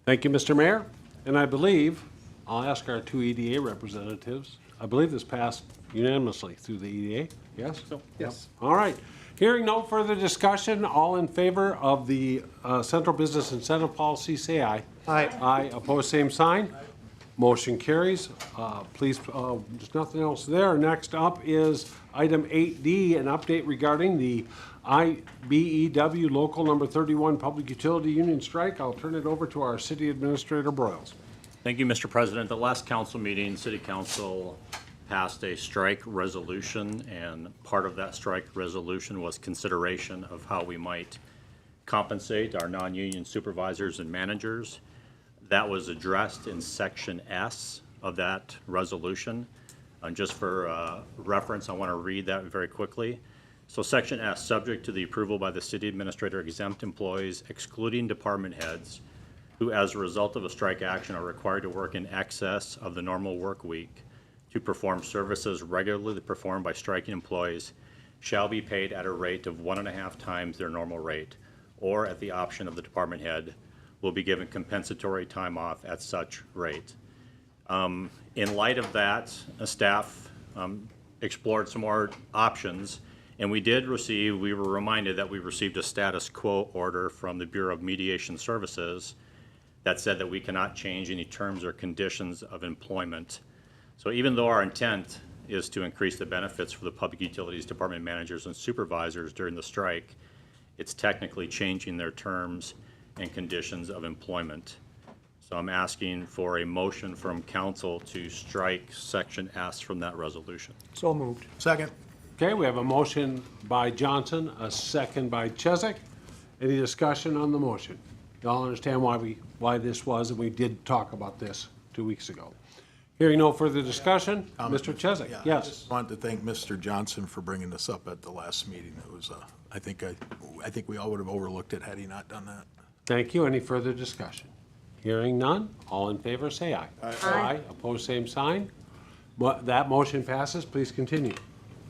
Thank you, Mr. Mayor. And I believe, I'll ask our two EDA representatives, I believe this passed unanimously through the EDA, yes? Yes. All right. Hearing no further discussion, all in favor of the Central Business Incentive Policy, say aye. Aye. Aye. Opposed, same sign. Motion carries. Please, there's nothing else there. Next up is item 8D, an update regarding the IBEW Local Number 31 Public Utility Union strike. I'll turn it over to our City Administrator Broyles. Thank you, Mr. President. At the last council meeting, City Council passed a strike resolution, and part of that strike resolution was consideration of how we might compensate our non-union supervisors and managers. That was addressed in Section S of that resolution. And just for reference, I want to read that very quickly. So Section S, subject to the approval by the city administrator, exempt employees excluding department heads who, as a result of a strike action, are required to work in excess of the normal work week to perform services regularly performed by striking employees shall be paid at a rate of 1.5 times their normal rate, or at the option of the department head, will be given compensatory time off at such rate. In light of that, staff explored some more options, and we were reminded that we received a status quo order from the Bureau of Mediation Services that said that we cannot change any terms or conditions of employment. So even though our intent is to increase the benefits for the public utilities department managers and supervisors during the strike, it's technically changing their terms and conditions of employment. So I'm asking for a motion from council to strike Section S from that resolution. So moved. Second. Okay, we have a motion by Johnson, a second by Chesak. Any discussion on the motion? You all understand why this was, and we did talk about this 2 weeks ago. Hearing no further discussion, Mr. Chesak, Yeah, I yes. just wanted to thank Mr. Johnson for bringing this up at the last meeting. It was, I think we all would have overlooked it had he not done that. Thank you. Any further discussion? Hearing none, all in favor, say aye. Aye. Opposed, same sign. That motion passes. Please continue.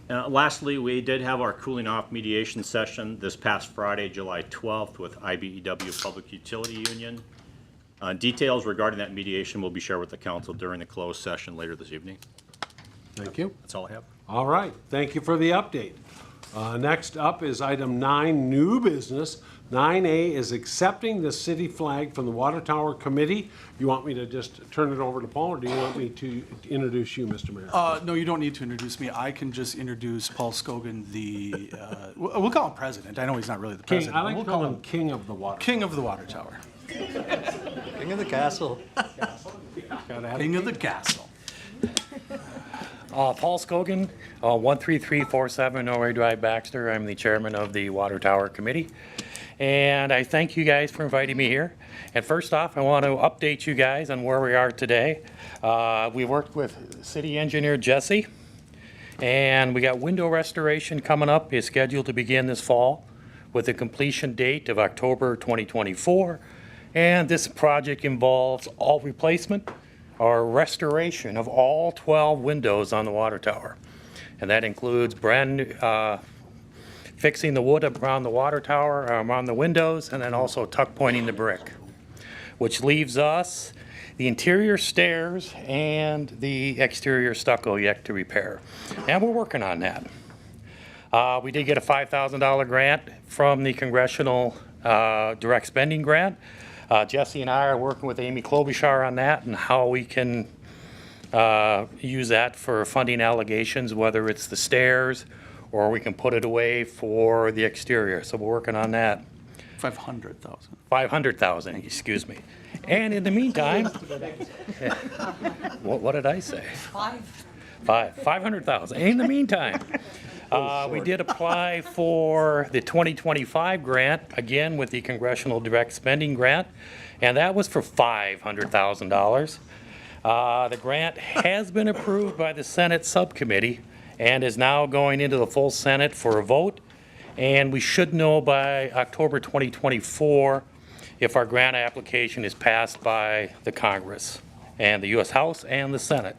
Lastly, we did have our cooling off mediation session this past Friday, July 12th, with IBEW Public Utility Union. Details regarding that mediation will be shared with the council during the closed session later this evening. Thank you. That's all I have. All right, thank you for the update. Next up is item 9, new business. 9A is accepting the city flag from the Water Tower Committee. You want me to just turn it over to Paul, or do you want me to introduce you, Mr. Mayor? No, you don't need to introduce me. I can just introduce Paul Scogan, the, we'll call him president. I know he's not really the King, president. I but like we'll to call him King of the Water. King of the Water Tower. King of the castle. King of the castle. Paul Scogan, 13347 Norway Drive, Baxter. I'm the chairman of the Water Tower Committee. And I thank you guys for inviting me here. And first off, I want to update you guys on where we are today. We worked with city engineer Jesse, and we got window restoration coming up. It's scheduled to begin this fall with a completion date of October 2024. And this project involves all replacement or restoration of all 12 windows on the water tower. And that includes brand new, fixing the wood around the water tower, around the windows, and then also tuck pointing the brick, which leaves us the interior stairs and the exterior stucco yet to repair. And we're working on that. We did get a $5,000 grant from the Congressional Direct Spending Grant. Jesse and I are working with Amy Klobuchar on that and how we can use that for funding allegations, whether it's the stairs or we can put it away for the exterior. So we're working on that. 500,000. 500,000, excuse me. And in the meantime, what did I say? 500,000. In the meantime, we did apply for the 2025 grant, again with the Congressional Direct Spending Grant, and that was for $500,000. The grant has been approved by the Senate subcommittee and is now going into the full Senate for a vote, and we should know by October 2024 if our grant application is passed by the Congress and the U.S. House and the Senate.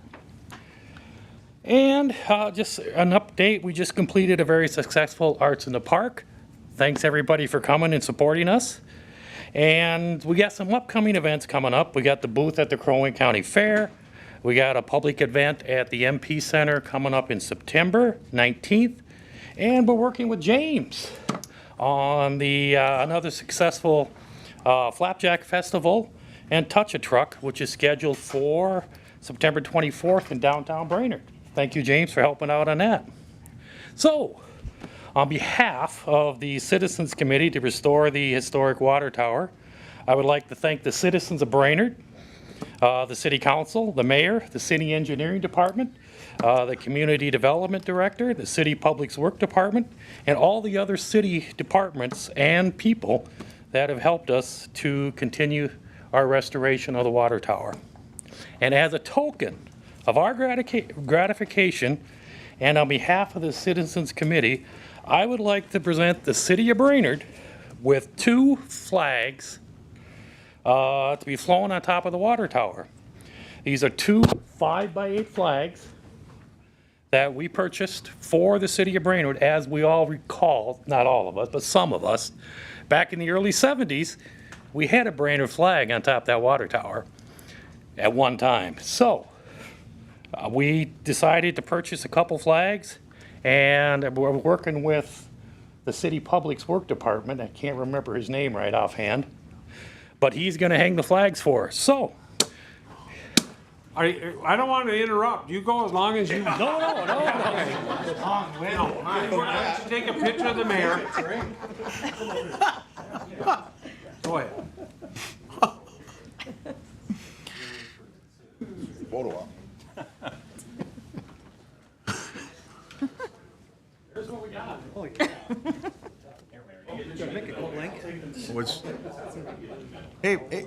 And just an update, we just completed a very successful Arts in the Park. Thanks everybody for coming and supporting us. And we got some upcoming events coming up. We got the booth at the Crow Wing County Fair. We got a public event at the MP Center coming up in September 19th. And we're working with James on the another successful Flapjack Festival and Touch-A-Truck, which is scheduled for September 24th in downtown Brainerd. Thank you, James, for helping out on that. So, on behalf of the Citizens Committee to restore the historic water tower, I would like to thank the citizens of Brainerd, the City Council, the Mayor, the City Engineering Department, the Community Development Director, the City Public Works Department, and all the other city departments and people that have helped us to continue our restoration of the water tower. And as a token of our gratification, and on behalf of the Citizens Committee, I would like to present the City of Brainerd with 2 flags to be flown on top of the water tower. These are 2 5x8 flags that we purchased for the City of Brainerd. As we all recall, not all of us, but some of us, back in the early 70s, we had a Brainerd flag on top of that water tower at one time. So we decided to purchase a couple flags, and we're working with the City Public Works Department. I can't remember his name right offhand, but he's going to hang the flags for us. So I don't want to interrupt. You go as long as you. No. Why don't you take a picture of the mayor? Go ahead. Photo op. Here's what we got. Holy Hey,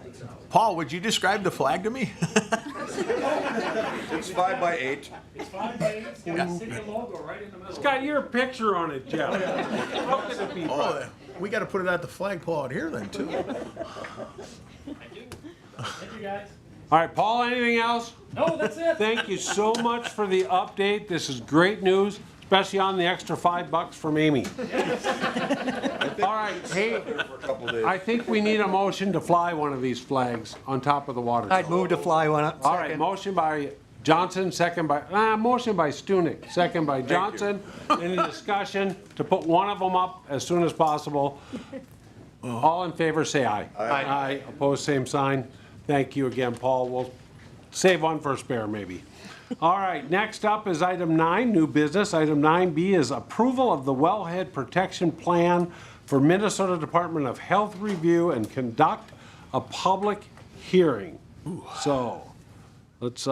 Paul, would you describe the flag to me? It's 5x8. It's 5x8. It's got the city logo right in the middle. It's got your picture on it, Jeff. How could it be? Oh, we got to put it at the flagpole out here then, too. Thank you. Thank you, guys. All right, Paul, anything else? No, that's it. Thank you so much for the update. This is great news. especially on the extra $5 from Amy. All right, hey, I think we need a motion to fly one of these flags on top of the water. I'd move to fly one up. All right, motion by Johnson, second by, motion by Stunek, second by Johnson. Any discussion to put one of them up as soon as possible? All in favor, say aye. Aye. Opposed, same sign. Thank you again, Paul. We'll save one for a spare, maybe. All right, next up is item 9, new business. Item 9B is approval of the wellhead protection plan for Minnesota Department of Health review and conduct a public hearing. So, let's,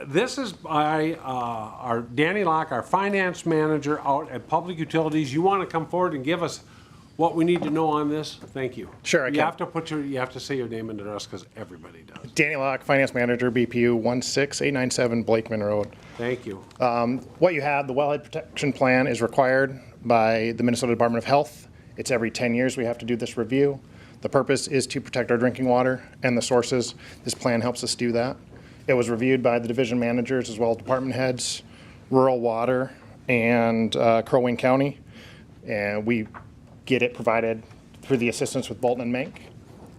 this is by our Danny Locke, our finance manager out at Public Utilities. You want to come forward and give us what we need to know on this? Thank you. Sure, I You can. have to put you have to say your name and address because everybody does. Danny Locke, Finance Manager, BPU 16897 Blakeman Road. Thank you. What you have, the wellhead protection plan is required by the Minnesota Department of Health. It's every 10 years we have to do this review. The purpose is to protect our drinking water and the sources. This plan helps us do that. It was reviewed by the division managers as well as department heads, Rural Water, and Crow Wing County. And we get it provided through the assistance with Bolton and Mink.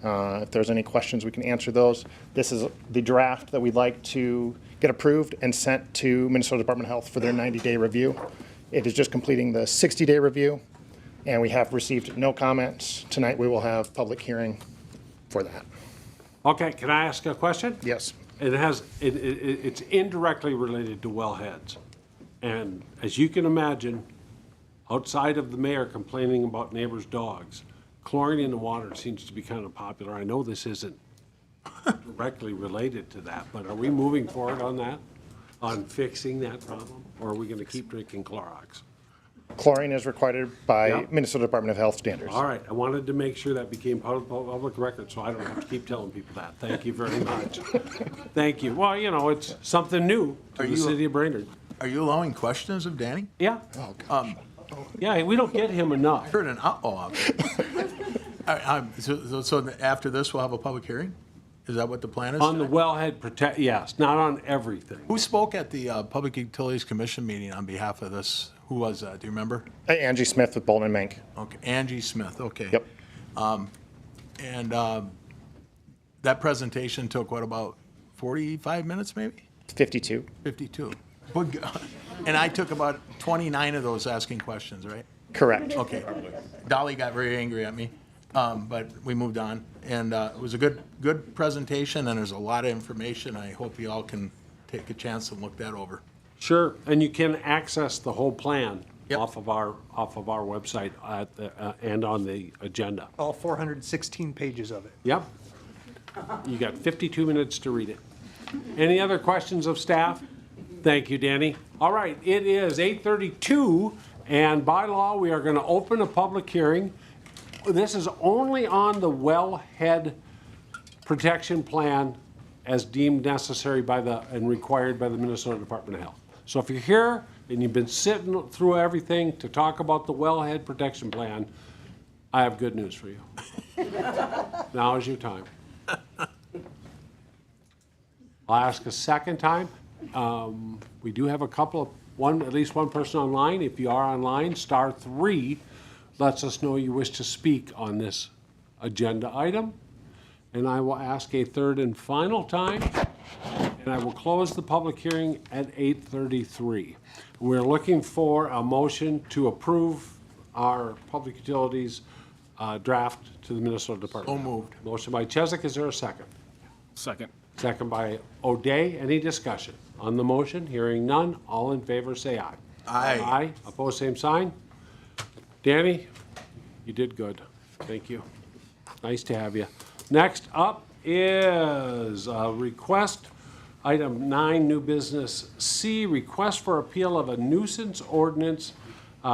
If there's any questions, we can answer those. This is the draft that we'd like to get approved and sent to Minnesota Department of Health for their 90-day review. It is just completing the 60-day review, and we have received no comments. Tonight, we will have public hearing for that. Okay, can I ask a question? Yes. It's indirectly related to wellheads. And as you can imagine, outside of the mayor complaining about neighbors' dogs, chlorine in the water seems to be kind of popular. I know this isn't directly related to that, but are we moving forward on that? On fixing that problem? Or are we going to keep drinking Clorox? Chlorine is required by Yeah. Minnesota Department of Health standards. All right, I wanted to make sure that became part of the public record, so I don't have to keep telling people that. Thank you very much. Thank you. Well, you know, it's something new to the city of Brainerd. Are you allowing questions of Danny? Yeah. Oh, gosh. Yeah, we don't get him enough. I heard an uh-oh out there. So after this, we'll have a public hearing? Is that what the plan is? On the tonight? wellhead protect, yes, not on everything. Who spoke at the Public Utilities Commission meeting on behalf of this? Who was that? Do you remember? Angie Smith with Bolton and Mink. Okay, Angie Smith, okay. Yep. That presentation took, what, about 45 minutes maybe? 52. 52. And I took about 29 of those asking questions, right? Correct. Okay. Dolly got very angry at me, but we moved on. And it was a good presentation, and there's a lot of information. I hope you all can take a chance and look that over. Sure, and you can access the whole plan off of our website at the, and on the agenda. All 416 pages of it. Yep. You got 52 minutes to read it. Any other questions of staff? Thank you, Danny. All right, it is 8:32, and by law, we are going to open a public hearing. This is only on the wellhead protection plan as deemed necessary by and required by the Minnesota Department of Health. So if you're here and you've been sitting through everything to talk about the wellhead protection plan, I have good news for you. Now is your time. I'll ask a second time. We do have at least one person online. If you are online, *3 lets us know you wish to speak on this agenda item. And I will ask a third and final time, and I will close the public hearing at 8:33. We're looking for a motion to approve our public utilities draft to the Minnesota Department. So moved. Motion by Chesak, is there a second? Second. Second by O'Day. Any discussion on the motion? Hearing none. All in favor, say aye. Aye. Aye. Opposed, same sign. Danny, you did good. Thank you. Nice to have you. Next up is a request, item 9, new business C, request for appeal of a nuisance ordinance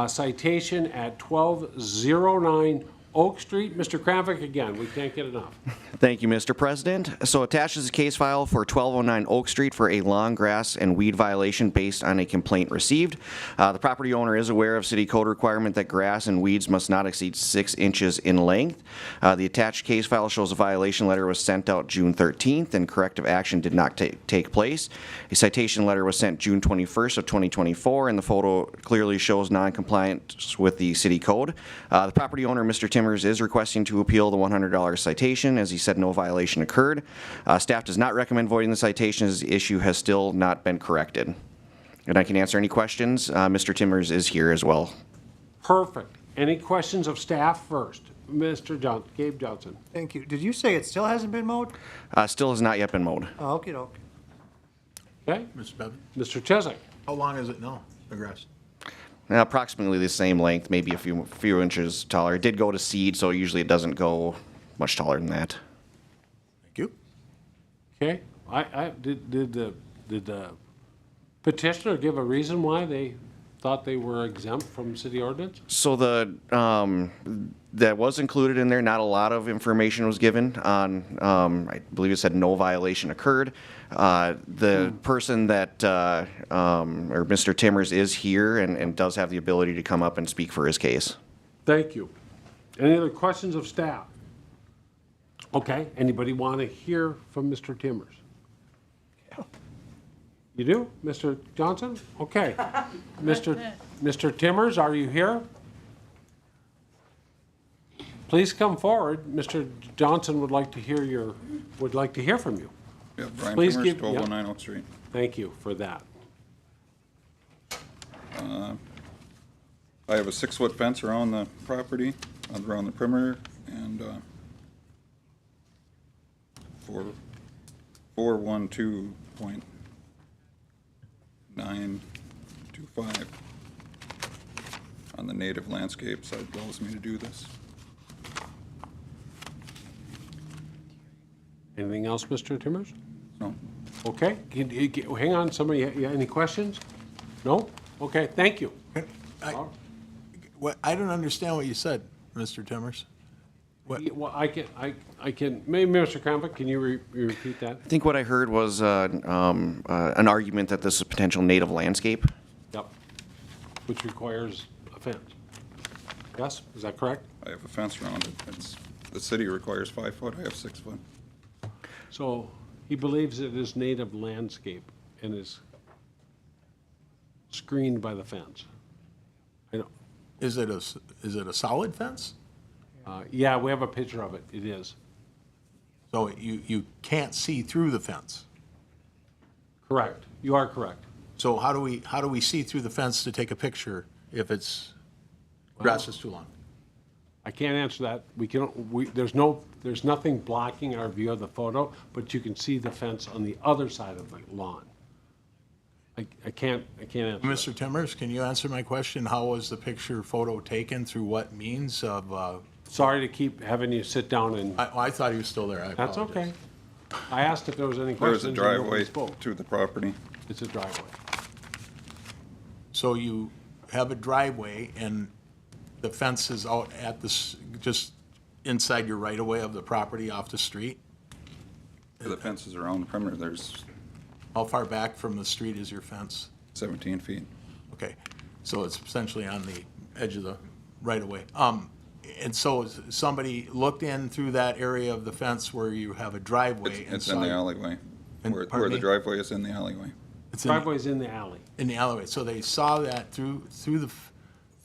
citation at 1209 Oak Street. Mr. Kramvik again, we can't get enough. Thank you, Mr. President. So attached is a case file for 1209 Oak Street for a lawn, grass, and weed violation based on a complaint received. The property owner is aware of city code requirement that grass and weeds must not exceed 6 inches in length. The attached case file shows a violation letter was sent out June 13th and corrective action did not take place. A citation letter was sent June 21st of 2024 and the photo clearly shows non-compliance with the city code. The property owner, Mr. Timmers, is requesting to appeal the $100 citation as he said no violation occurred. Staff does not recommend voiding the citation as the issue has still not been corrected. And I can answer any questions. Mr. Timmers is here as well. Perfect. Any questions of staff first? Mr. Gabe Johnson. Thank you. Did you say it still hasn't been mowed? Still has not yet been mowed. Oh, okey doke. Okay. Mr. Bevan? Mr. Chesak. How long is it now, the grass? Approximately the same length, maybe a few inches taller. It did go to seed, so usually it doesn't go much taller than that. Thank you. Okay. Did the petitioner give a reason why they thought they were exempt from city ordinance? So that was included in there. Not a lot of information was given on, I believe it said no violation occurred. The person that, or Mr. Timmers is here and does have the ability to come up and speak for his case. Thank you. Any other questions of staff? Okay, anybody want to hear from Mr. Timmers? You do, Mr. Johnson? Okay. Mr. Timmers, are you here? Please come forward. Mr. Johnson would like to hear from you. Yeah, Brian Please Timmers, give- 1209 Oak Street. Thank you for that. I have a 6-foot fence around the property, around the perimeter, and 412.925 on the native landscape side allows me to do this. Anything else, Mr. Timmers? No. Okay, hang on, somebody, any questions? No? Okay, thank you. I don't understand what you said, Mr. Timmers. Well, I can, maybe Mr. Kramvik, can you repeat that? I think what I heard was an argument that this is a potential native landscape. Yep, which requires a fence. Yes, is that correct? I have a fence around it. The city requires 5 foot, I have 6 foot. So he believes it is native landscape and is screened by the fence. I know. Is it a solid fence? Yeah, we have a picture of it. It is. So you can't see through the fence? Correct. You are correct. So how do we see through the fence to take a picture if grass is too long? I can't answer that. There's nothing blocking our view of the photo, but you can see the fence on the other side of the lawn. I can't answer. Mr. Timmers, can you answer my question? How was the photo taken? Through what means of? Sorry to keep having you sit down and. I thought he was still there. I That's apologize. okay. I asked if there was any There's questions. a and nobody driveway spoke. to the property. It's a driveway. So you have a driveway and the fence is out at just inside your right-of-way of the property off the street? The fence is around the perimeter. How far back from the street is your fence? 17 feet. Okay, so it's essentially on the edge of the right-of-way. And so somebody looked in through that area of the fence where you have a driveway? It's in the alleyway. Where the driveway is in the alleyway. Driveway's in the alley. In the alleyway. So they saw that through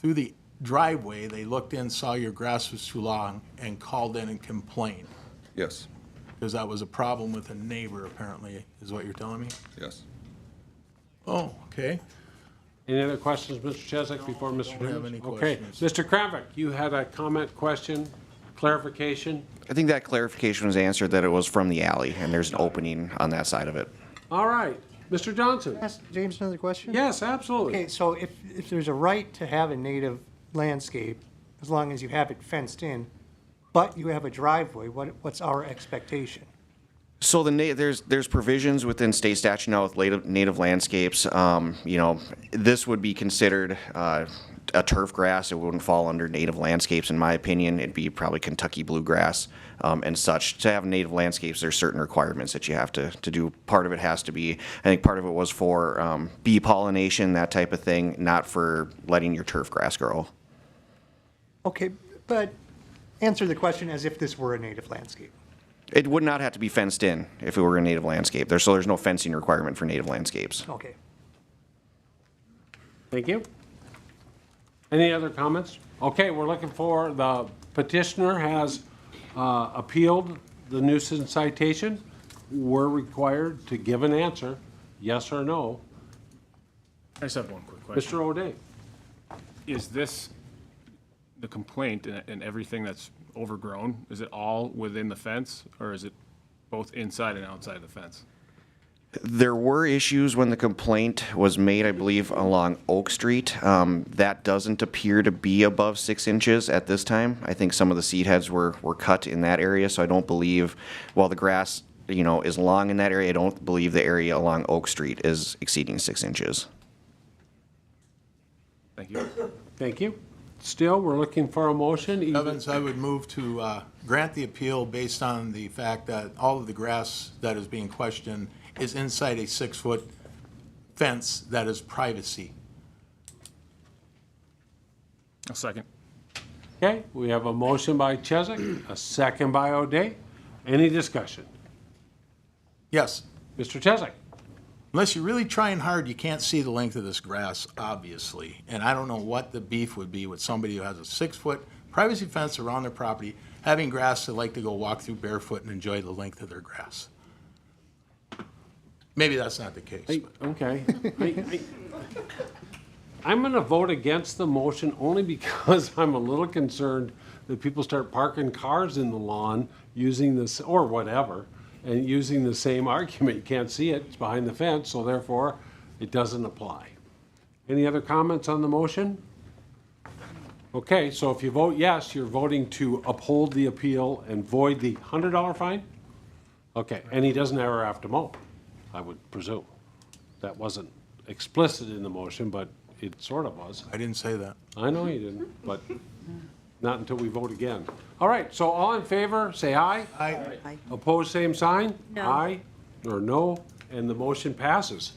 the driveway, they looked in, saw your grass was too long, and called in and complained? Yes. Because that was a problem with a neighbor, apparently, is what you're telling me? Yes. Oh, okay. Any other questions, Mr. Chesak, before Mr. don't have Timmers? any Okay, questions. Mr. Kramvik, you had a comment, question, clarification? I think that clarification was answered that it was from the alley and there's an opening on that side of it. All right, Mr. Johnson? Ask James another question? Yes, absolutely. Okay, so if there's a right to have a native landscape, as long as you have it fenced in, but you have a driveway, what's our expectation? So there's provisions within state statute now with native landscapes. This would be considered a turf grass. It wouldn't fall under native landscapes, in my opinion. It'd be probably Kentucky bluegrass and such. To have native landscapes, there's certain requirements that you have to do. Part of it has to be, I think part of it was for bee pollination, that type of thing, not for letting your turf grass grow. Okay, but answer the question as if this were a native landscape. It would not have to be fenced in if it were a native landscape. There's no fencing requirement for native landscapes. Okay. Thank you. Any other comments? Okay, we're looking for, the petitioner has appealed the nuisance citation. We're required to give an answer, yes or no. I just have one quick question. Mr. O'Day. Is this, the complaint and everything that's overgrown, is it all within the fence, or is it both inside and outside the fence? There were issues when the complaint was made, I believe, along Oak Street. That doesn't appear to be above 6 inches at this time. I think some of the seed heads were cut in that area, so I don't believe, while the grass, is long in that area, I don't believe the area along Oak Street is exceeding 6 inches. Thank you. Thank you. Still, we're looking for a motion. Evans, I would move to grant the appeal based on the fact that all of the grass that is being questioned is inside a 6-foot fence that is privacy. A second. Okay, we have a motion by Chesak, a second by O'Day. Any discussion? Yes. Mr. Chesak. Unless you're really trying hard, you can't see the length of this grass, obviously. And I don't know what the beef would be with somebody who has a 6-foot privacy fence around their property, having grass they like to go walk through barefoot and enjoy the length of their grass. Maybe that's not the case. Okay. I'm going to vote against the motion only because I'm a little concerned that people start parking cars in the lawn using this, or whatever, and using the same argument. You can't see it, it's behind the fence, so therefore it doesn't apply. Any other comments on the motion? Okay, so if you vote yes, you're voting to uphold the appeal and void the $100 fine? Okay, and he doesn't ever have to mow, I would presume. That wasn't explicit in the motion, but it sort of was. I didn't say that. I know you didn't, but not until we vote again. All right, so all in favor, say aye. Aye. Opposed, same sign? No. Aye or no, and the motion passes.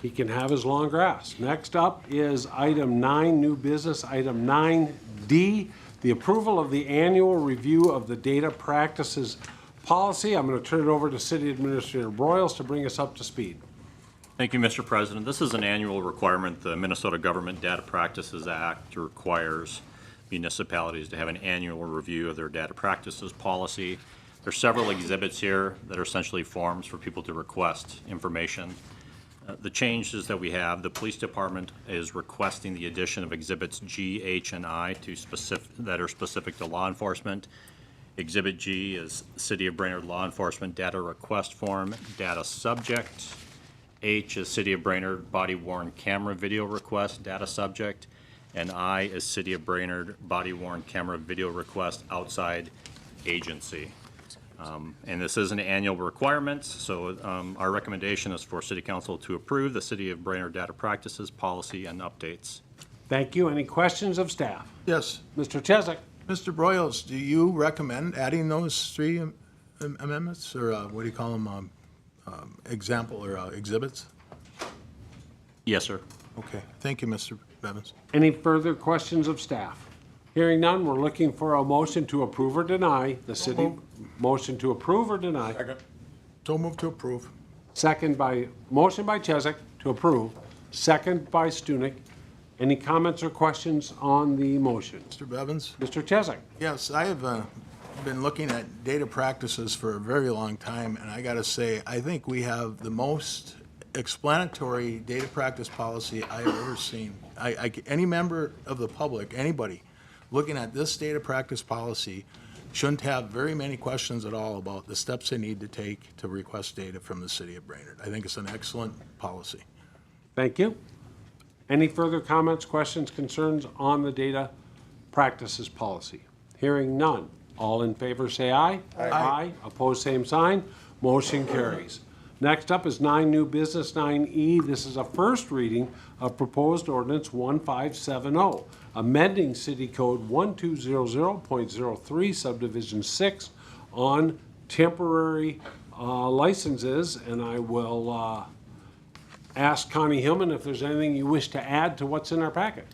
He can have his long grass. Next up is item 9, new business, item 9D, the approval of the annual review of the data practices policy. I'm going to turn it over to City Administrator Broyles to bring us up to speed. Thank you, Mr. President. This is an annual requirement. The Minnesota Government Data Practices Act requires municipalities to have an annual review of their data practices policy. There's several exhibits here that are essentially forms for people to request information. The changes that we have, the police department is requesting the addition of exhibits G, H, and I that are specific to law enforcement. Exhibit G is City of Brainerd Law Enforcement Data Request Form, Data Subject. H is City of Brainerd Body Worn Camera Video Request, Data Subject. And I is City of Brainerd Body Worn Camera Video Request Outside Agency. And this is an annual requirement, so our recommendation is for City Council to approve the City of Brainerd Data Practices Policy and Updates. Thank you. Any questions of staff? Yes. Mr. Chesak. Mr. Broyles, do you recommend adding those 3 amendments, or what do you call them, example or exhibits? Yes, sir. Okay, thank you, Mr. Evans. Any further questions of staff? Hearing none, we're looking for a motion to approve or deny the city. Motion to approve or deny. Second. So move to approve. Motion by Chesak to approve, second by Stunek. Any comments or questions on the motion? Mr. Evans? Mr. Chesak. Yes, I have been looking at data practices for a very long time, and I got to say, I think we have the most explanatory data practice policy I have ever seen. Any member of the public, anybody, looking at this data practice policy shouldn't have very many questions at all about the steps they need to take to request data from the City of Brainerd. I think it's an excellent policy. Thank you. Any further comments, questions, concerns on the data practices policy? Hearing none. All in favor say aye. Aye. Opposed, same sign. Motion carries. Next up is 9, new business, 9E. This is a first reading of proposed ordinance 1570, amending City Code 1200.03 subdivision 6 on temporary licenses. And I will ask Connie Hillman if there's anything you wish to add to what's in our packet.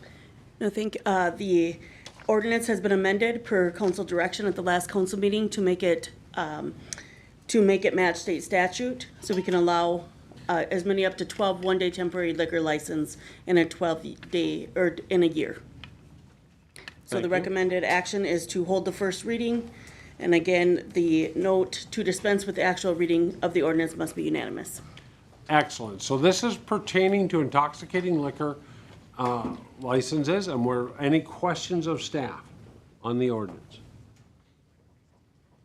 I think the ordinance has been amended per council direction at the last council meeting to make it match state statute, so we can allow as many up to 12 one-day temporary liquor license in a 12-day, or in a year. So the recommended action is to hold the first reading, and again, the note to dispense with the actual reading of the ordinance must be unanimous. Excellent. So this is pertaining to intoxicating liquor licenses, and any questions of staff on the ordinance?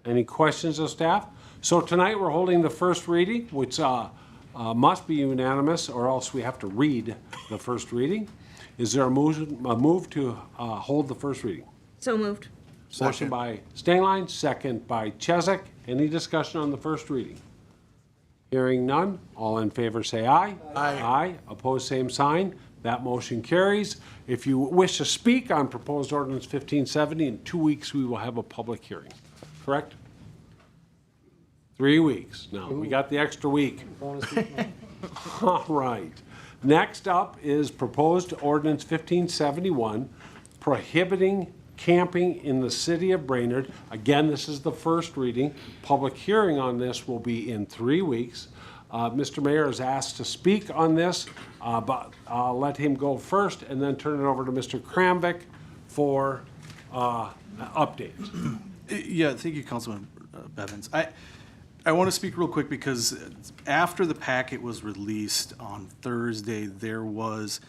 Any questions of staff? So tonight we're holding the first reading, which must be unanimous, or else we have to read the first reading. Is there a move to hold the first reading? So moved. Motion by Stenglein, second by Chesak. Any discussion on the first reading? Hearing none, all in favor say aye. Aye. Aye, opposed, same sign. That motion carries. If you wish to speak on proposed ordinance 1570, in 2 weeks we will have a public hearing, correct? 3 weeks. No, we got the extra week. All right. Next up is proposed ordinance 1571, prohibiting camping in the city of Brainerd. Again, this is the first reading. Public hearing on this will be in 3 weeks. Mr. Mayor is asked to speak on this, but I'll let him go first and then turn it over to Mr. Kramvik for updates. Yeah, thank you, Councilman Bevins. I want to speak real quick because after the packet was released on Thursday, there was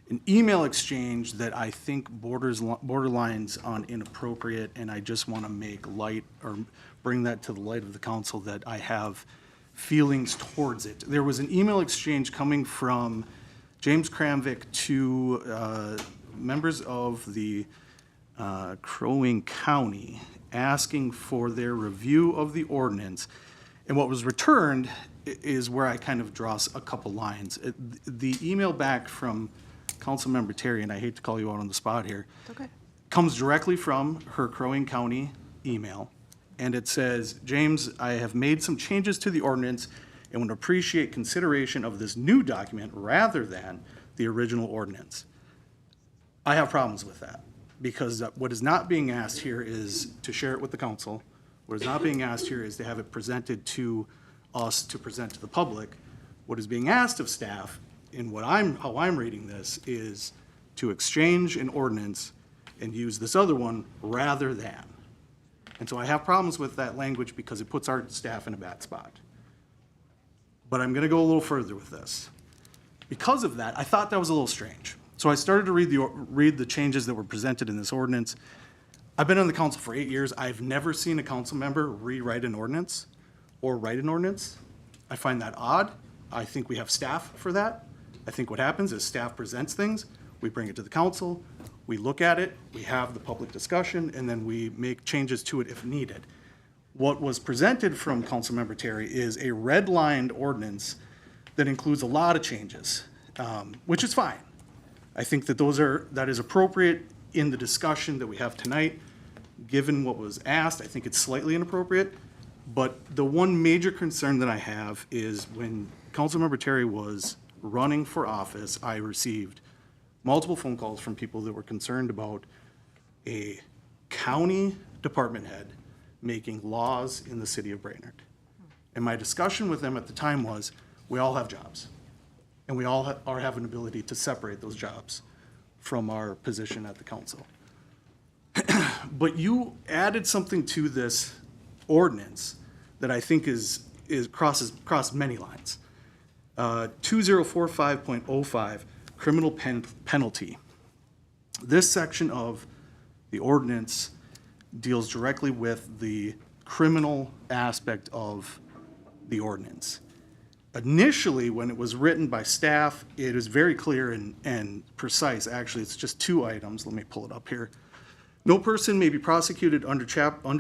an email exchange that I think borderlines on inappropriate, and I just want to make light or bring that to the light of the council that I have feelings towards it. There was an email exchange coming from James Kramvik to members of the Crow Wing County asking for their review of the ordinance. And what was returned is where I kind of draw a couple lines. The email back from Councilmember Terry, and I hate to call you out on the spot here, comes directly from her Crow Wing County email. And it says, James, I have made some changes to the ordinance and would appreciate consideration of this new document rather than the original ordinance. I have problems with that because what is not being asked here is to share it with the council. What is not being asked here is to have it presented to us to present to the public. What is being asked of staff, and how I'm reading this, is to exchange an ordinance and use this other one rather than. And so I have problems with that language because it puts our staff in a bad spot. But I'm going to go a little further with this. Because of that, I thought that was a little strange. So I started to read the changes that were presented in this ordinance. I've been on the council for 8 years. I've never seen a council member rewrite an ordinance or write an ordinance. I find that odd. I think we have staff for that. I think what happens is staff presents things, we bring it to the council, we look at it, we have the public discussion, and then we make changes to it if needed. What was presented from Councilmember Terry is a red-lined ordinance that includes a lot of changes, which is fine. I think that that is appropriate in the discussion that we have tonight. Given what was asked, I think it's slightly inappropriate. But the one major concern that I have is when Councilmember Terry was running for office, I received multiple phone calls from people that were concerned about a county department head making laws in the city of Brainerd. And my discussion with them at the time was, we all have jobs. And we all have an ability to separate those jobs from our position at the council. But you added something to this ordinance that I think crosses many lines. 2045.05, criminal penalty. This section of the ordinance deals directly with the criminal aspect of the ordinance. Initially, when it was written by staff, it is very clear and precise. Actually, it's just 2 items. Let me pull it up here. No person may be prosecuted under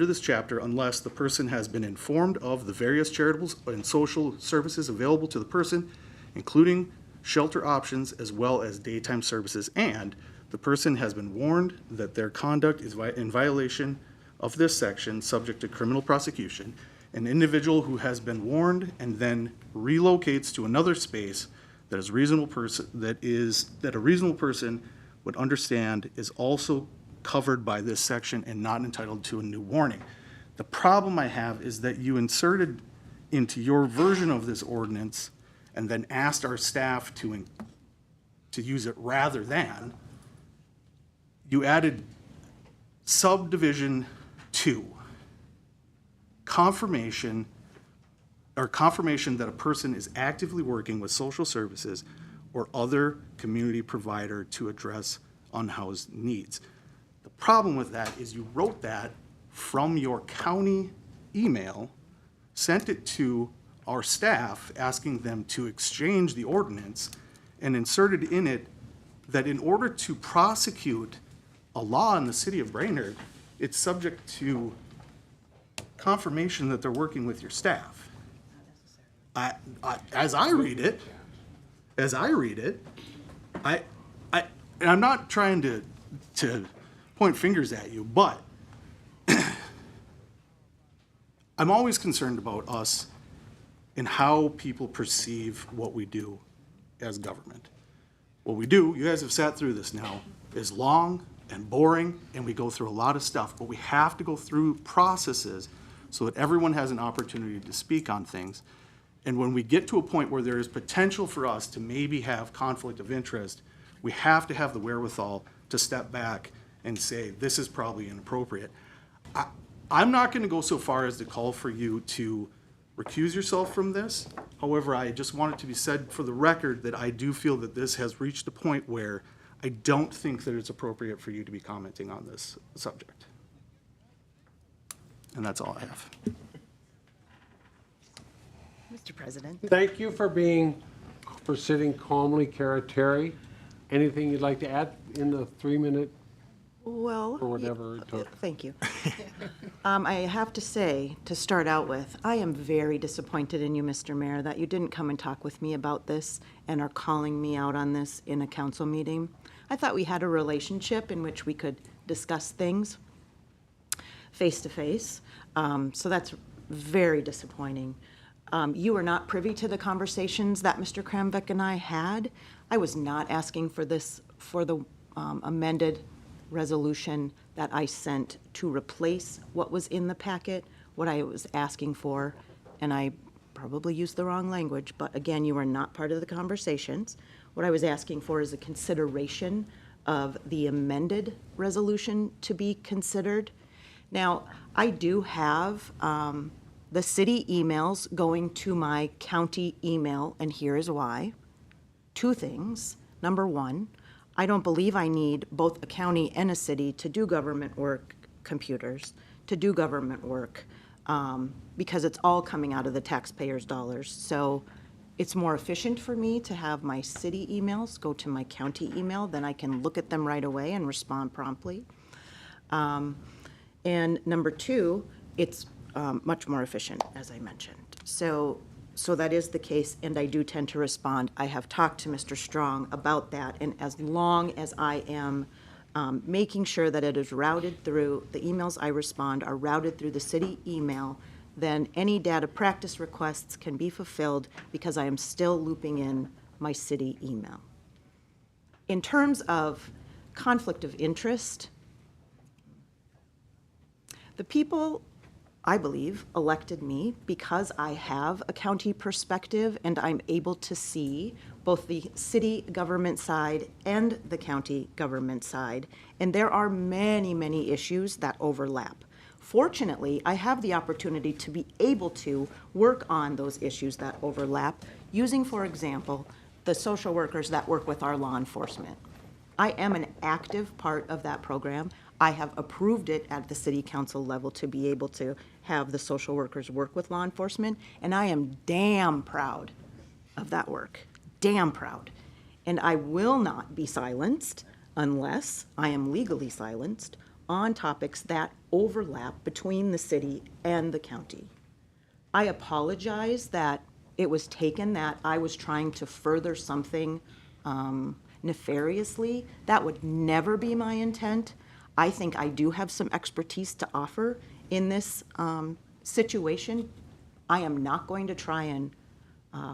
this chapter unless the person has been informed of the various charitable and social services available to the person, including shelter options as well as daytime services, and The person has been warned that their conduct is in violation of this section, subject to criminal prosecution. An individual who has been warned and then relocates to another space that a reasonable person would understand is also covered by this section and not entitled to a new warning. The problem I have is that you inserted into your version of this ordinance and then asked our staff to use it rather than, you added subdivision 2, confirmation that a person is actively working with social services or other community provider to address unhoused needs. The problem with that is you wrote that from your county email, sent it to our staff, asking them to exchange the ordinance, and inserted in it that in order to prosecute a law in the city of Brainerd, it's subject to confirmation that they're working with your staff. As I read it, and I'm not trying to point fingers at you, but I'm always concerned about us and how people perceive what we do as government. What we do, you guys have sat through this now, is long and boring, and we go through a lot of stuff, but we have to go through processes so that everyone has an opportunity to speak on things. And when we get to a point where there is potential for us to maybe have conflict of interest, we have to have the wherewithal to step back and say, this is probably inappropriate. I'm not going to go so far as to call for you to recuse yourself from this. However, I just want it to be said for the record that I do feel that this has reached a point where I don't think that it's appropriate for you to be commenting on this subject. And that's all I have. Mr. President. Thank you for sitting calmly, Kara Terry. Anything you'd like to add in the 3-minute Well, or whatever it took? thank you. I have to say, to start out with, I am very disappointed in you, Mr. Mayor, that you didn't come and talk with me about this and are calling me out on this in a council meeting. I thought we had a relationship in which we could discuss things face to face. So that's very disappointing. You were not privy to the conversations that Mr. Kramvik and I had. I was not asking for this, for the amended resolution that I sent to replace what was in the packet. What I was asking for, and I probably used the wrong language, but again, you were not part of the conversations. What I was asking for is a consideration of the amended resolution to be considered. Now, I do have the city emails going to my county email, and here is why. 2 things. Number 1, I don't believe I need both a county and a city to do government work, computers, to do government work, because it's all coming out of the taxpayers' dollars. So it's more efficient for me to have my city emails go to my county email, then I can look at them right away and respond promptly. And number 2, it's much more efficient, as I mentioned. So that is the case, and I do tend to respond. I have talked to Mr. Strong about that, and as long as I am making sure that it is routed through, the emails I respond are routed through the city email, then any data practice requests can be fulfilled because I am still looping in my city email. In terms of conflict of interest, the people, I believe, elected me because I have a county perspective and I'm able to see both the city government side and the county government side. And there are many, many issues that overlap. Fortunately, I have the opportunity to be able to work on those issues that overlap using, for example, the social workers that work with our law enforcement. I am an active part of that program. I have approved it at the city council level to be able to have the social workers work with law enforcement, and I am damn proud of that work, damn proud. And I will not be silenced unless I am legally silenced on topics that overlap between the city and the county. I apologize that it was taken that I was trying to further something nefariously. That would never be my intent. I think I do have some expertise to offer in this situation. I am not going to try and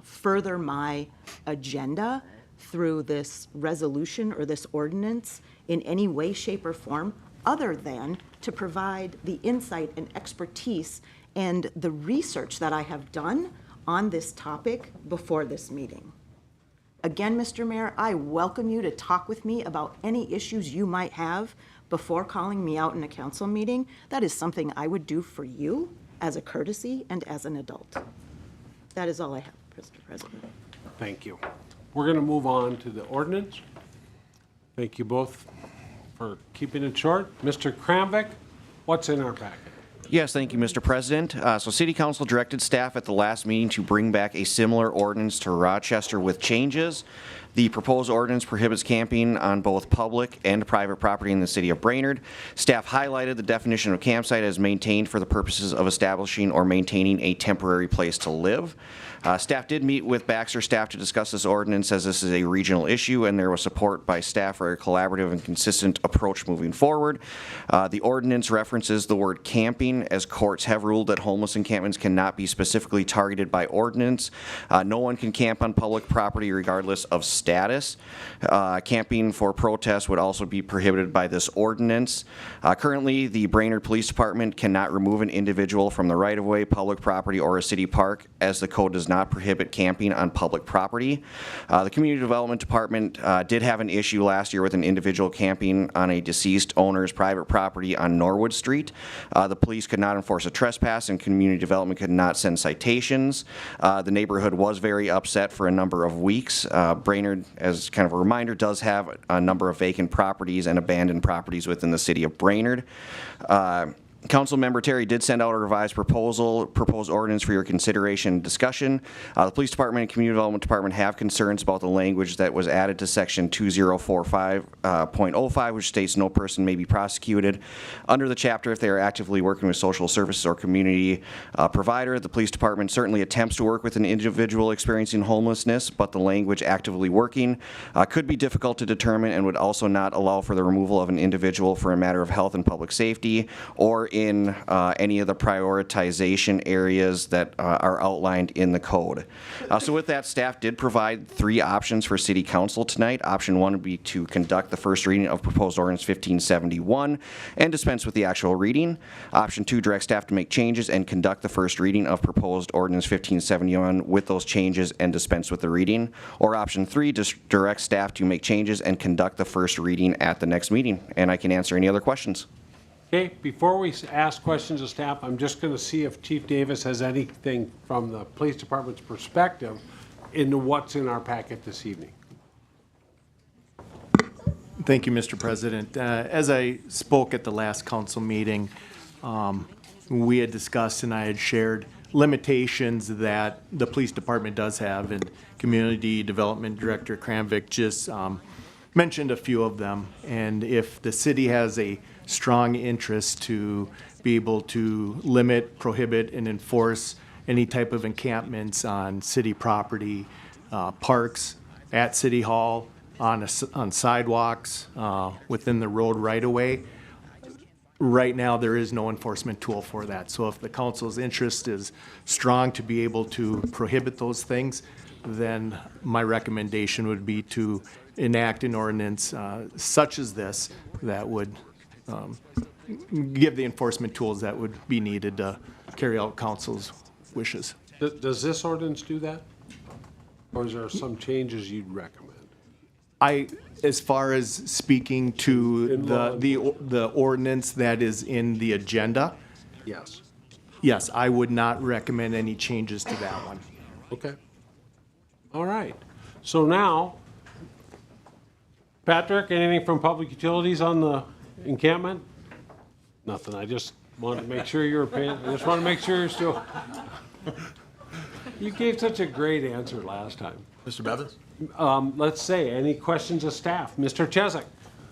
further my agenda through this resolution or this ordinance in any way, shape, or form, other than to provide the insight and expertise and the research that I have done on this topic before this meeting. Again, Mr. Mayor, I welcome you to talk with me about any issues you might have before calling me out in a council meeting. That is something I would do for you as a courtesy and as an adult. That is all I have, Mr. President. Thank you. We're going to move on to the ordinance. Thank you both for keeping it short. Mr. Kramvik, what's in our packet? Yes, thank you, Mr. President. So City Council directed staff at the last meeting to bring back a similar ordinance to Rochester with changes. The proposed ordinance prohibits camping on both public and private property in the city of Brainerd. Staff highlighted the definition of campsite as maintained for the purposes of establishing or maintaining a temporary place to live. Staff did meet with Baxter staff to discuss this ordinance as this is a regional issue, and there was support by staff for a collaborative and consistent approach moving forward. The ordinance references the word camping, as courts have ruled that homeless encampments cannot be specifically targeted by ordinance. No one can camp on public property regardless of status. Camping for protest would also be prohibited by this ordinance. Currently, the Brainerd Police Department cannot remove an individual from the right-of-way, public property, or a city park, as the code does not prohibit camping on public property. The Community Development Department did have an issue last year with an individual camping on a deceased owner's private property on Norwood Street. The police could not enforce a trespass, and Community Development could not send citations. The neighborhood was very upset for a number of weeks. Brainerd, as kind of a reminder, does have a number of vacant properties and abandoned properties within the city of Brainerd. Councilmember Terry did send out a revised proposed ordinance for your consideration and discussion. The Police Department and Community Development Department have concerns about the language that was added to Section 2045.05, which states no person may be prosecuted under the chapter if they are actively working with social services or community provider. The Police Department certainly attempts to work with an individual experiencing homelessness, but the language actively working could be difficult to determine and would also not allow for the removal of an individual for a matter of health and public safety or in any of the prioritization areas that are outlined in the code. So with that, staff did provide 3 options for City Council tonight. Option 1 would be to conduct the first reading of proposed ordinance 1571 and dispense with the actual reading. Option 2, direct staff to make changes and conduct the first reading of proposed ordinance 1571 with those changes and dispense with the reading. Or option 3, just direct staff to make changes and conduct the first reading at the next meeting. And I can answer any other questions. Okay, before we ask questions of staff, I'm just going to see if Chief Davis has anything from the police department's perspective into what's in our packet this evening. Thank you, Mr. President. As I spoke at the last council meeting, we had discussed and I had shared limitations that the police department does have, and Community Development Director Kramvik just mentioned a few of them. And if the city has a strong interest to be able to limit, prohibit, and enforce any type of encampments on city property, parks, at City Hall, on sidewalks, within the road right-of-way. Right now, there is no enforcement tool for that. So if the council's interest is strong to be able to prohibit those things, then my recommendation would be to enact an ordinance such as this that would give the enforcement tools that would be needed to carry out council's wishes. Does this ordinance do that? Or is there some changes you'd recommend? As far as speaking to the ordinance that is in the agenda, yes, I would not recommend any changes to that one. Okay. All right. So now, Patrick, anything from Public Utilities on the encampment? Nothing. I just wanted to make sure you were paying. I just want to make sure you're still. You gave such a great answer last time. Mr. Bevins? Let's say, any questions of staff? Mr. Chesak?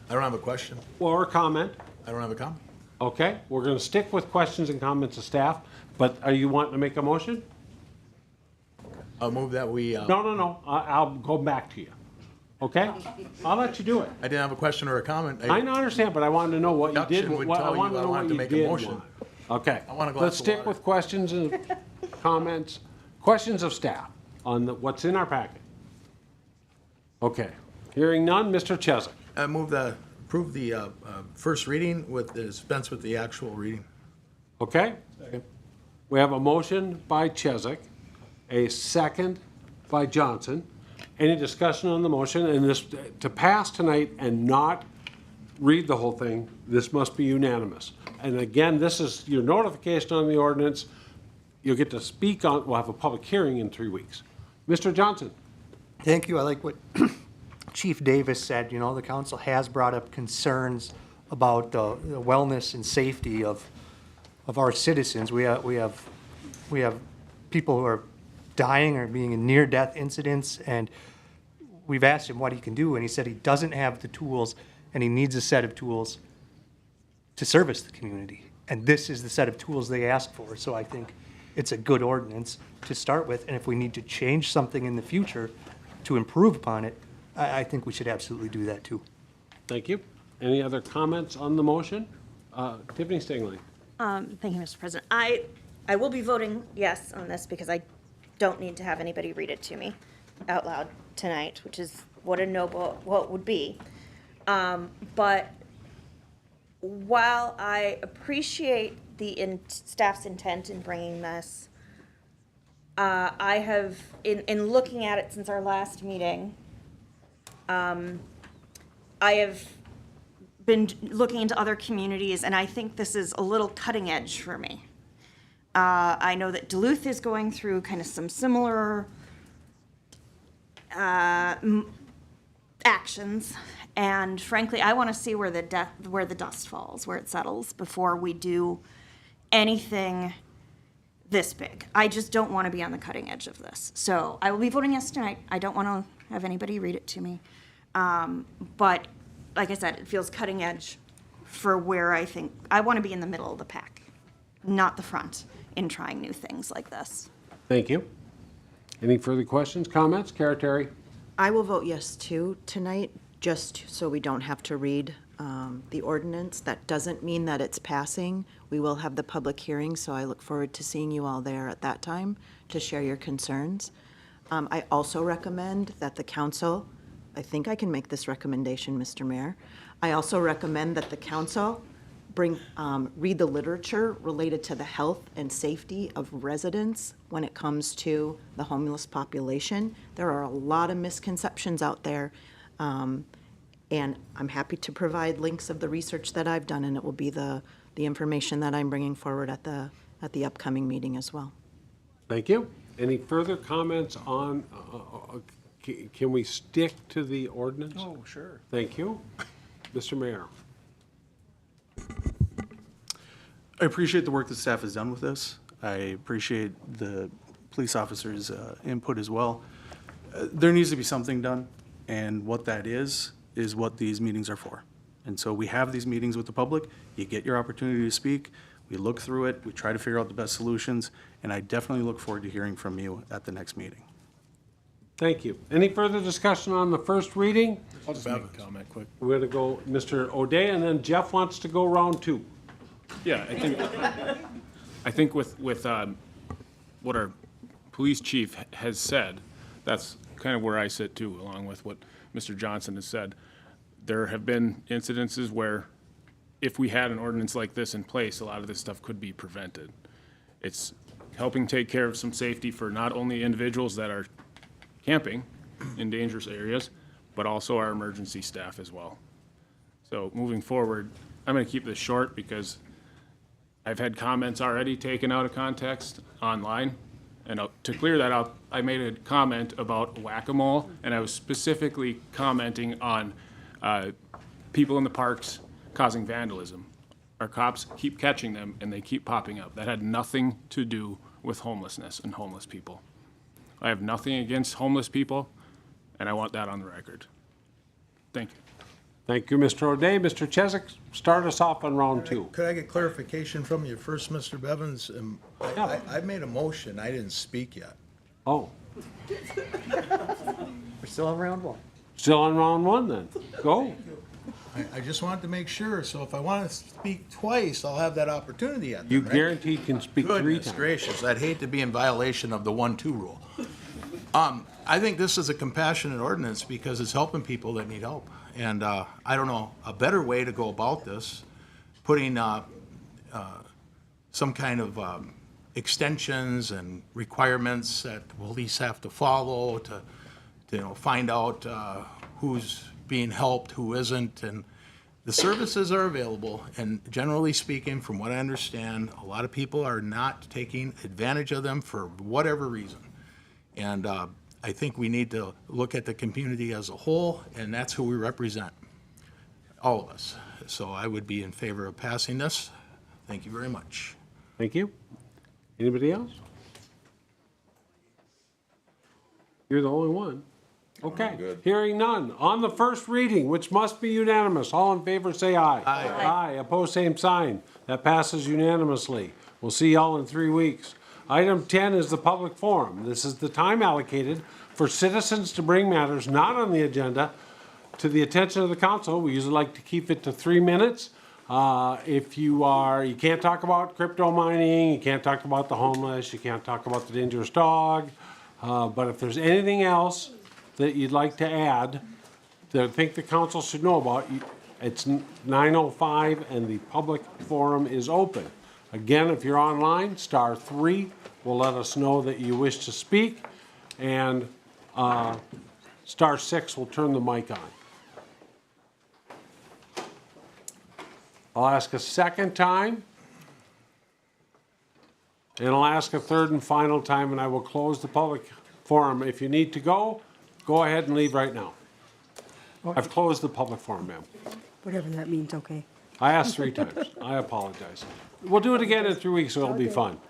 I don't have a question. Or a comment? I don't have a comment. Okay, we're going to stick with questions and comments of staff, but are you wanting to make a motion? I'll move that we... No. I'll go back to you. Okay? I'll let you do it. I didn't have a question or a comment. I don't understand, but I wanted to know what you did. Induction would what- tell I wanted you to I know wanted what to you make a did motion. want. Okay. I want a glass Let's of stick water. with questions and comments, questions of staff on what's in our packet. Okay. Hearing none, Mr. Chesak. I move to approve the first reading with the dispense with the actual reading. Okay? We have a motion by Chesak, a second by Johnson. Any discussion on the motion? And this, to pass tonight and not read the whole thing, this must be unanimous. And again, this is your notification on the ordinance. You'll get to speak on, we'll have a public hearing in 3 weeks. Mr. Johnson? Thank you. I like what Chief Davis said. You know, the council has brought up concerns about the wellness and safety of our citizens. We have people who are dying or being in near-death incidents, and we've asked him what he can do, and he said he doesn't have the tools, and he needs a set of tools to service the community. And this is the set of tools they asked for. So I think it's a good ordinance to start with, and if we need to change something in the future to improve upon it, I think we should absolutely do that too. Thank you. Any other comments on the motion? Tiffany Stingley. Thank you, Mr. President. I will be voting yes on this because I don't need to have anybody read it to me out loud tonight, which is what a no vote would be. But while I appreciate the staff's intent in bringing this, I have, in looking at it since our last meeting, I have been looking into other communities, and I think this is a little cutting edge for me. I know that Duluth is going through kind of some similar actions, and frankly, I want to see where the dust falls, where it settles, before we do anything this big. I just don't want to be on the cutting edge of this. So I will be voting yes tonight. I don't want to have anybody read it to me. But like I said, it feels cutting edge for where I think I want to be in the middle of the pack, not the front, in trying new things like this. Thank you. Any further questions, comments? Cara Terry? I will vote yes too tonight, just so we don't have to read the ordinance. That doesn't mean that it's passing. We will have the public hearing, so I look forward to seeing you all there at that time to share your concerns. I also recommend that the council, I think I can make this recommendation, Mr. Mayor. I also recommend that the council read the literature related to the health and safety of residents when it comes to the homeless population. There are a lot of misconceptions out there, and I'm happy to provide links of the research that I've done, and it will be the information that I'm bringing forward at the upcoming meeting as well. Thank you. Any further comments on, can we stick to the ordinance? Oh, sure. Thank you. Mr. Mayor? I appreciate the work the staff has done with this. I appreciate the police officers' input as well. There needs to be something done, and what that is what these meetings are for. And so we have these meetings with the public. You get your opportunity to speak. We look through it. We try to figure out the best solutions, and I definitely look forward to hearing from you at the next meeting. Thank you. Any further discussion on the first reading? I'll just make a comment quick. We're going to go Mr. O'Day, and then Jeff wants to go round two. Yeah, I think with what our police chief has said, that's kind of where I sit too, along with what Mr. Johnson has said. There have been incidences where if we had an ordinance like this in place, a lot of this stuff could be prevented. It's helping take care of some safety for not only individuals that are camping in dangerous areas, but also our emergency staff as well. So moving forward, I'm going to keep this short because I've had comments already taken out of context online. And to clear that up, I made a comment about whack-a-mole, and I was specifically commenting on people in the parks causing vandalism. Our cops keep catching them, and they keep popping up. That had nothing to do with homelessness and homeless people. I have nothing against homeless people, and I want that on the record. Thank you. Thank you, Mr. O'Day. Mr. Chesak, start us off on round two. Could I get clarification from you first, Mr. Bevins? I made a motion. I didn't speak yet. Oh. We're still on round one. Still on round one then. Go. I just wanted to make sure, so if I want to speak twice, I'll have that opportunity at You them, right? guaranteed can speak 3 Goodness times. gracious, I'd hate to be in violation of the 1-2 rule. I think this is a compassionate ordinance because it's helping people that need help. And I don't know a better way to go about this, putting some kind of extensions and requirements that police have to follow to find out who's being helped, who isn't, and the services are available, and generally speaking, from what I understand, a lot of people are not taking advantage of them for whatever reason. And I think we need to look at the community as a whole, and that's who we represent, all of us. So I would be in favor of passing this. Thank you very much. Thank you. Anybody else? You're the only one. Okay, hearing none. On the first reading, which must be unanimous, all in favor say aye. Aye. Aye, opposed, same sign. That passes unanimously. We'll see y'all in 3 weeks. Item 10 is the public forum. This is the time allocated for citizens to bring matters not on the agenda to the attention of the council. We usually like to keep it to 3 minutes. If you can't talk about crypto mining, you can't talk about the homeless, you can't talk about the dangerous dog. But if there's anything else that you'd like to add that I think the council should know about, it's 9:05 and the public forum is open. Again, if you're online, *3 will let us know that you wish to speak, and *6 will turn the mic on. I'll ask a second time, and I'll ask a third and final time, and I will close the public forum. If you need to go ahead and leave right now. I've closed the public forum, ma'am. Whatever that means, okay. I asked 3 times. I apologize. We'll do it again in 3 weeks, so it'll be fun.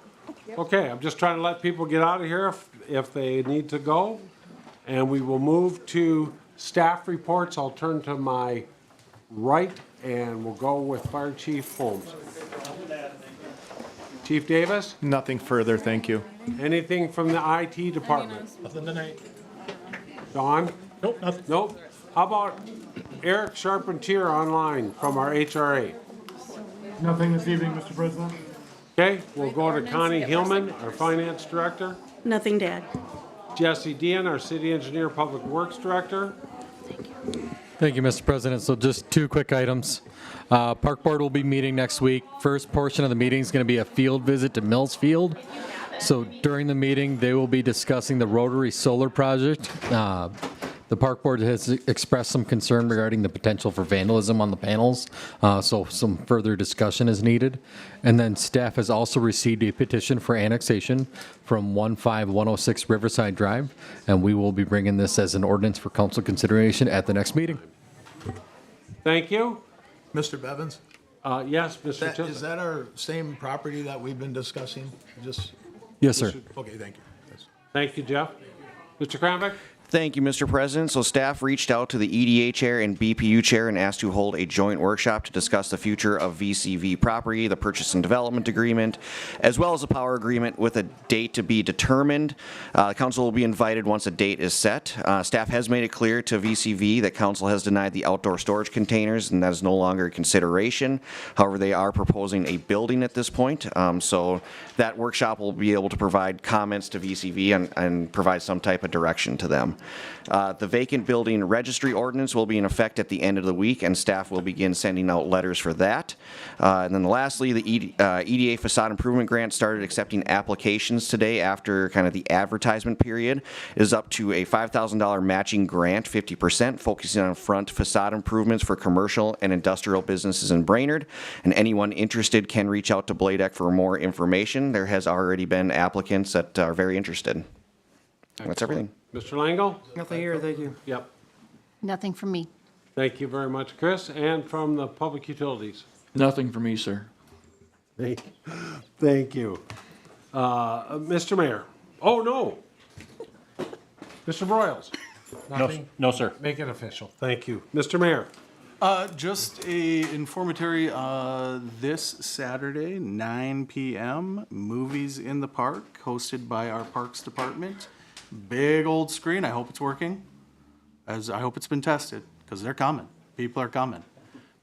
Okay, I'm just trying to let people get out of here if they need to go. And we will move to staff reports. I'll turn to my right, and we'll go with Fire Chief Holmes. Chief Davis? Nothing further, thank you. Anything from the IT department? Nothing tonight. Don? Nope, nothing. Nope. How about Eric Charpentier online from our HRA? Nothing this evening, Mr. President. Okay, we'll go to Connie Hillman, our finance director. Nothing, Dad. Jesse Dean, our city engineer, public works director. Thank you, Mr. President. So just 2 quick items. Park Board will be meeting next week. First portion of the meeting is going to be a field visit to Mills Field. So during the meeting, they will be discussing the Rotary Solar Project. The Park Board has expressed some concern regarding the potential for vandalism on the panels, so some further discussion is needed. And then staff has also received a petition for annexation from 15106 Riverside Drive, and we will be bringing this as an ordinance for council consideration at the next meeting. Thank you. Mr. Bevins? Yes, Mr. Chisholm. Is that our same property that we've been discussing? Yes, sir. Okay, thank you. Yes. Thank you, Jeff. Mr. Krambeck? Thank you, Mr. President. So staff reached out to the EDA chair and BPU chair and asked to hold a joint workshop to discuss the future of VCV property, the purchase and development agreement, as well as a power agreement with a date to be determined. The council will be invited once a date is set. Staff has made it clear to VCV that council has denied the outdoor storage containers, and that is no longer a consideration. However, they are proposing a building at this point. So that workshop will be able to provide comments to VCV and provide some type of direction to them. The vacant building registry ordinance will be in effect at the end of the week, and staff will begin sending out letters for that. And then lastly, the EDA facade improvement grant started accepting applications today after kind of the advertisement period. It is up to a $5,000 matching grant, 50%, focusing on front facade improvements for commercial and industrial businesses in Brainerd. And anyone interested can reach out to Bladek for more information. There has already been applicants that are very interested. That's everything. Mr. Langle? Nothing here, thank you. Yep. Nothing from me. Thank you very much, Chris. And from the Public Utilities? Nothing for me, sir. Thank you. Mr. Mayor? Oh, no. Mr. Broyles? Nothing? No, sir. Make it official. Thank you. Mr. Mayor? Just a informatory, this Saturday, 9 p.m., Movies in the Park, hosted by our Parks Department. Big old screen, I hope it's working. as I hope it's been tested, because they're coming. People are coming.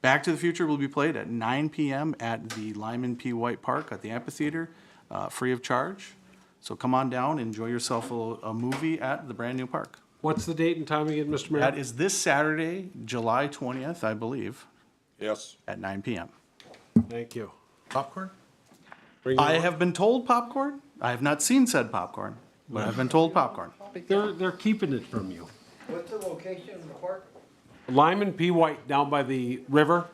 Back to the Future will be played at 9 p.m. at the Lyman P. White Park at the amphitheater, free of charge. So come on down, enjoy yourself a movie at the brand new park. What's the date and time again, Mr. Mayor? That is this Saturday, July 20th, I believe, Yes. at 9 p.m. Thank you. Popcorn? I have been told popcorn. I have not seen said popcorn, but I've been told popcorn. They're keeping it from you. What's the location of the park? Lyman P. White, down by the river,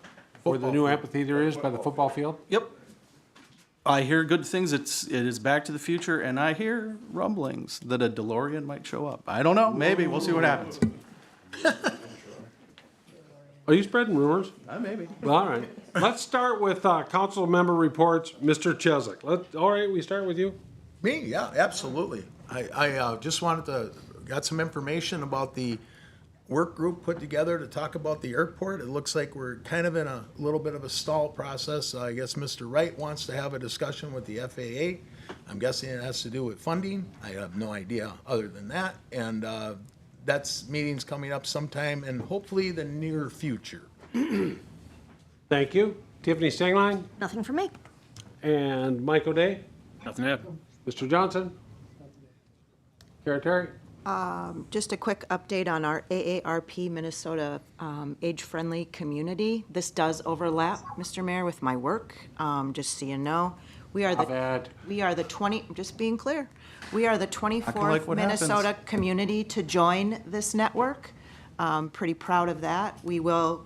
where the new amphitheater is, by the football field. Yep. I hear good things. It is Back to the Future, and I hear rumblings that a DeLorean might show up. I don't know. Maybe. We'll see what happens. Are you spreading rumors? Maybe. All right. Let's start with council member reports. Mr. Chesak. All right, we start with you. Me? Yeah, absolutely. I just wanted to, got some information about the work group put together to talk about the airport. It looks like we're kind of in a little bit of a stall process. I guess Mr. Wright wants to have a discussion with the FAA. I'm guessing it has to do with funding. I have no idea other than that. And that's meeting's coming up sometime in hopefully the near future. Thank you. Tiffany Stengline Nothing for me. and Mike O'Day. Nothing happened. Mr. Johnson. Kara Terry. Just a quick update on our AARP Minnesota age-friendly community. This does overlap, Mr. Mayor, with my work, just so you know. We are the 20, just being clear, we are the 24th Minnesota community to join this network. Pretty proud of that. We will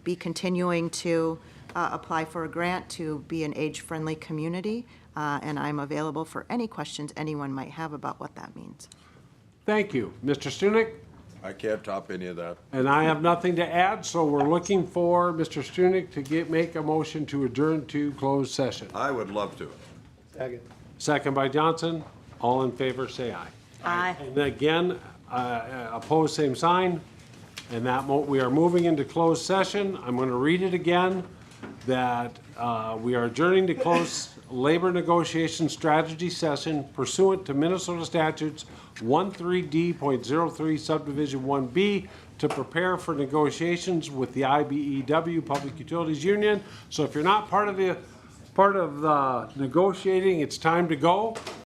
be continuing to apply for a grant to be an age-friendly community, and I'm available for any questions anyone might have about what that means. Thank you. Mr. Stunek? I can't top any of that. And I have nothing to add, so we're looking for Mr. Stunek to make a motion to adjourn to closed session. I would love to. Second. Second by Johnson. All in favor, say aye. Aye. And again, opposed, same sign. And that we are moving into closed session. I'm going to read it again, that we are adjourning to close labor negotiation strategy session pursuant to Minnesota statutes 13D.03 subdivision 1B to prepare for negotiations with the IBEW Public Utilities Union. So if you're not part of the negotiating, it's time to go.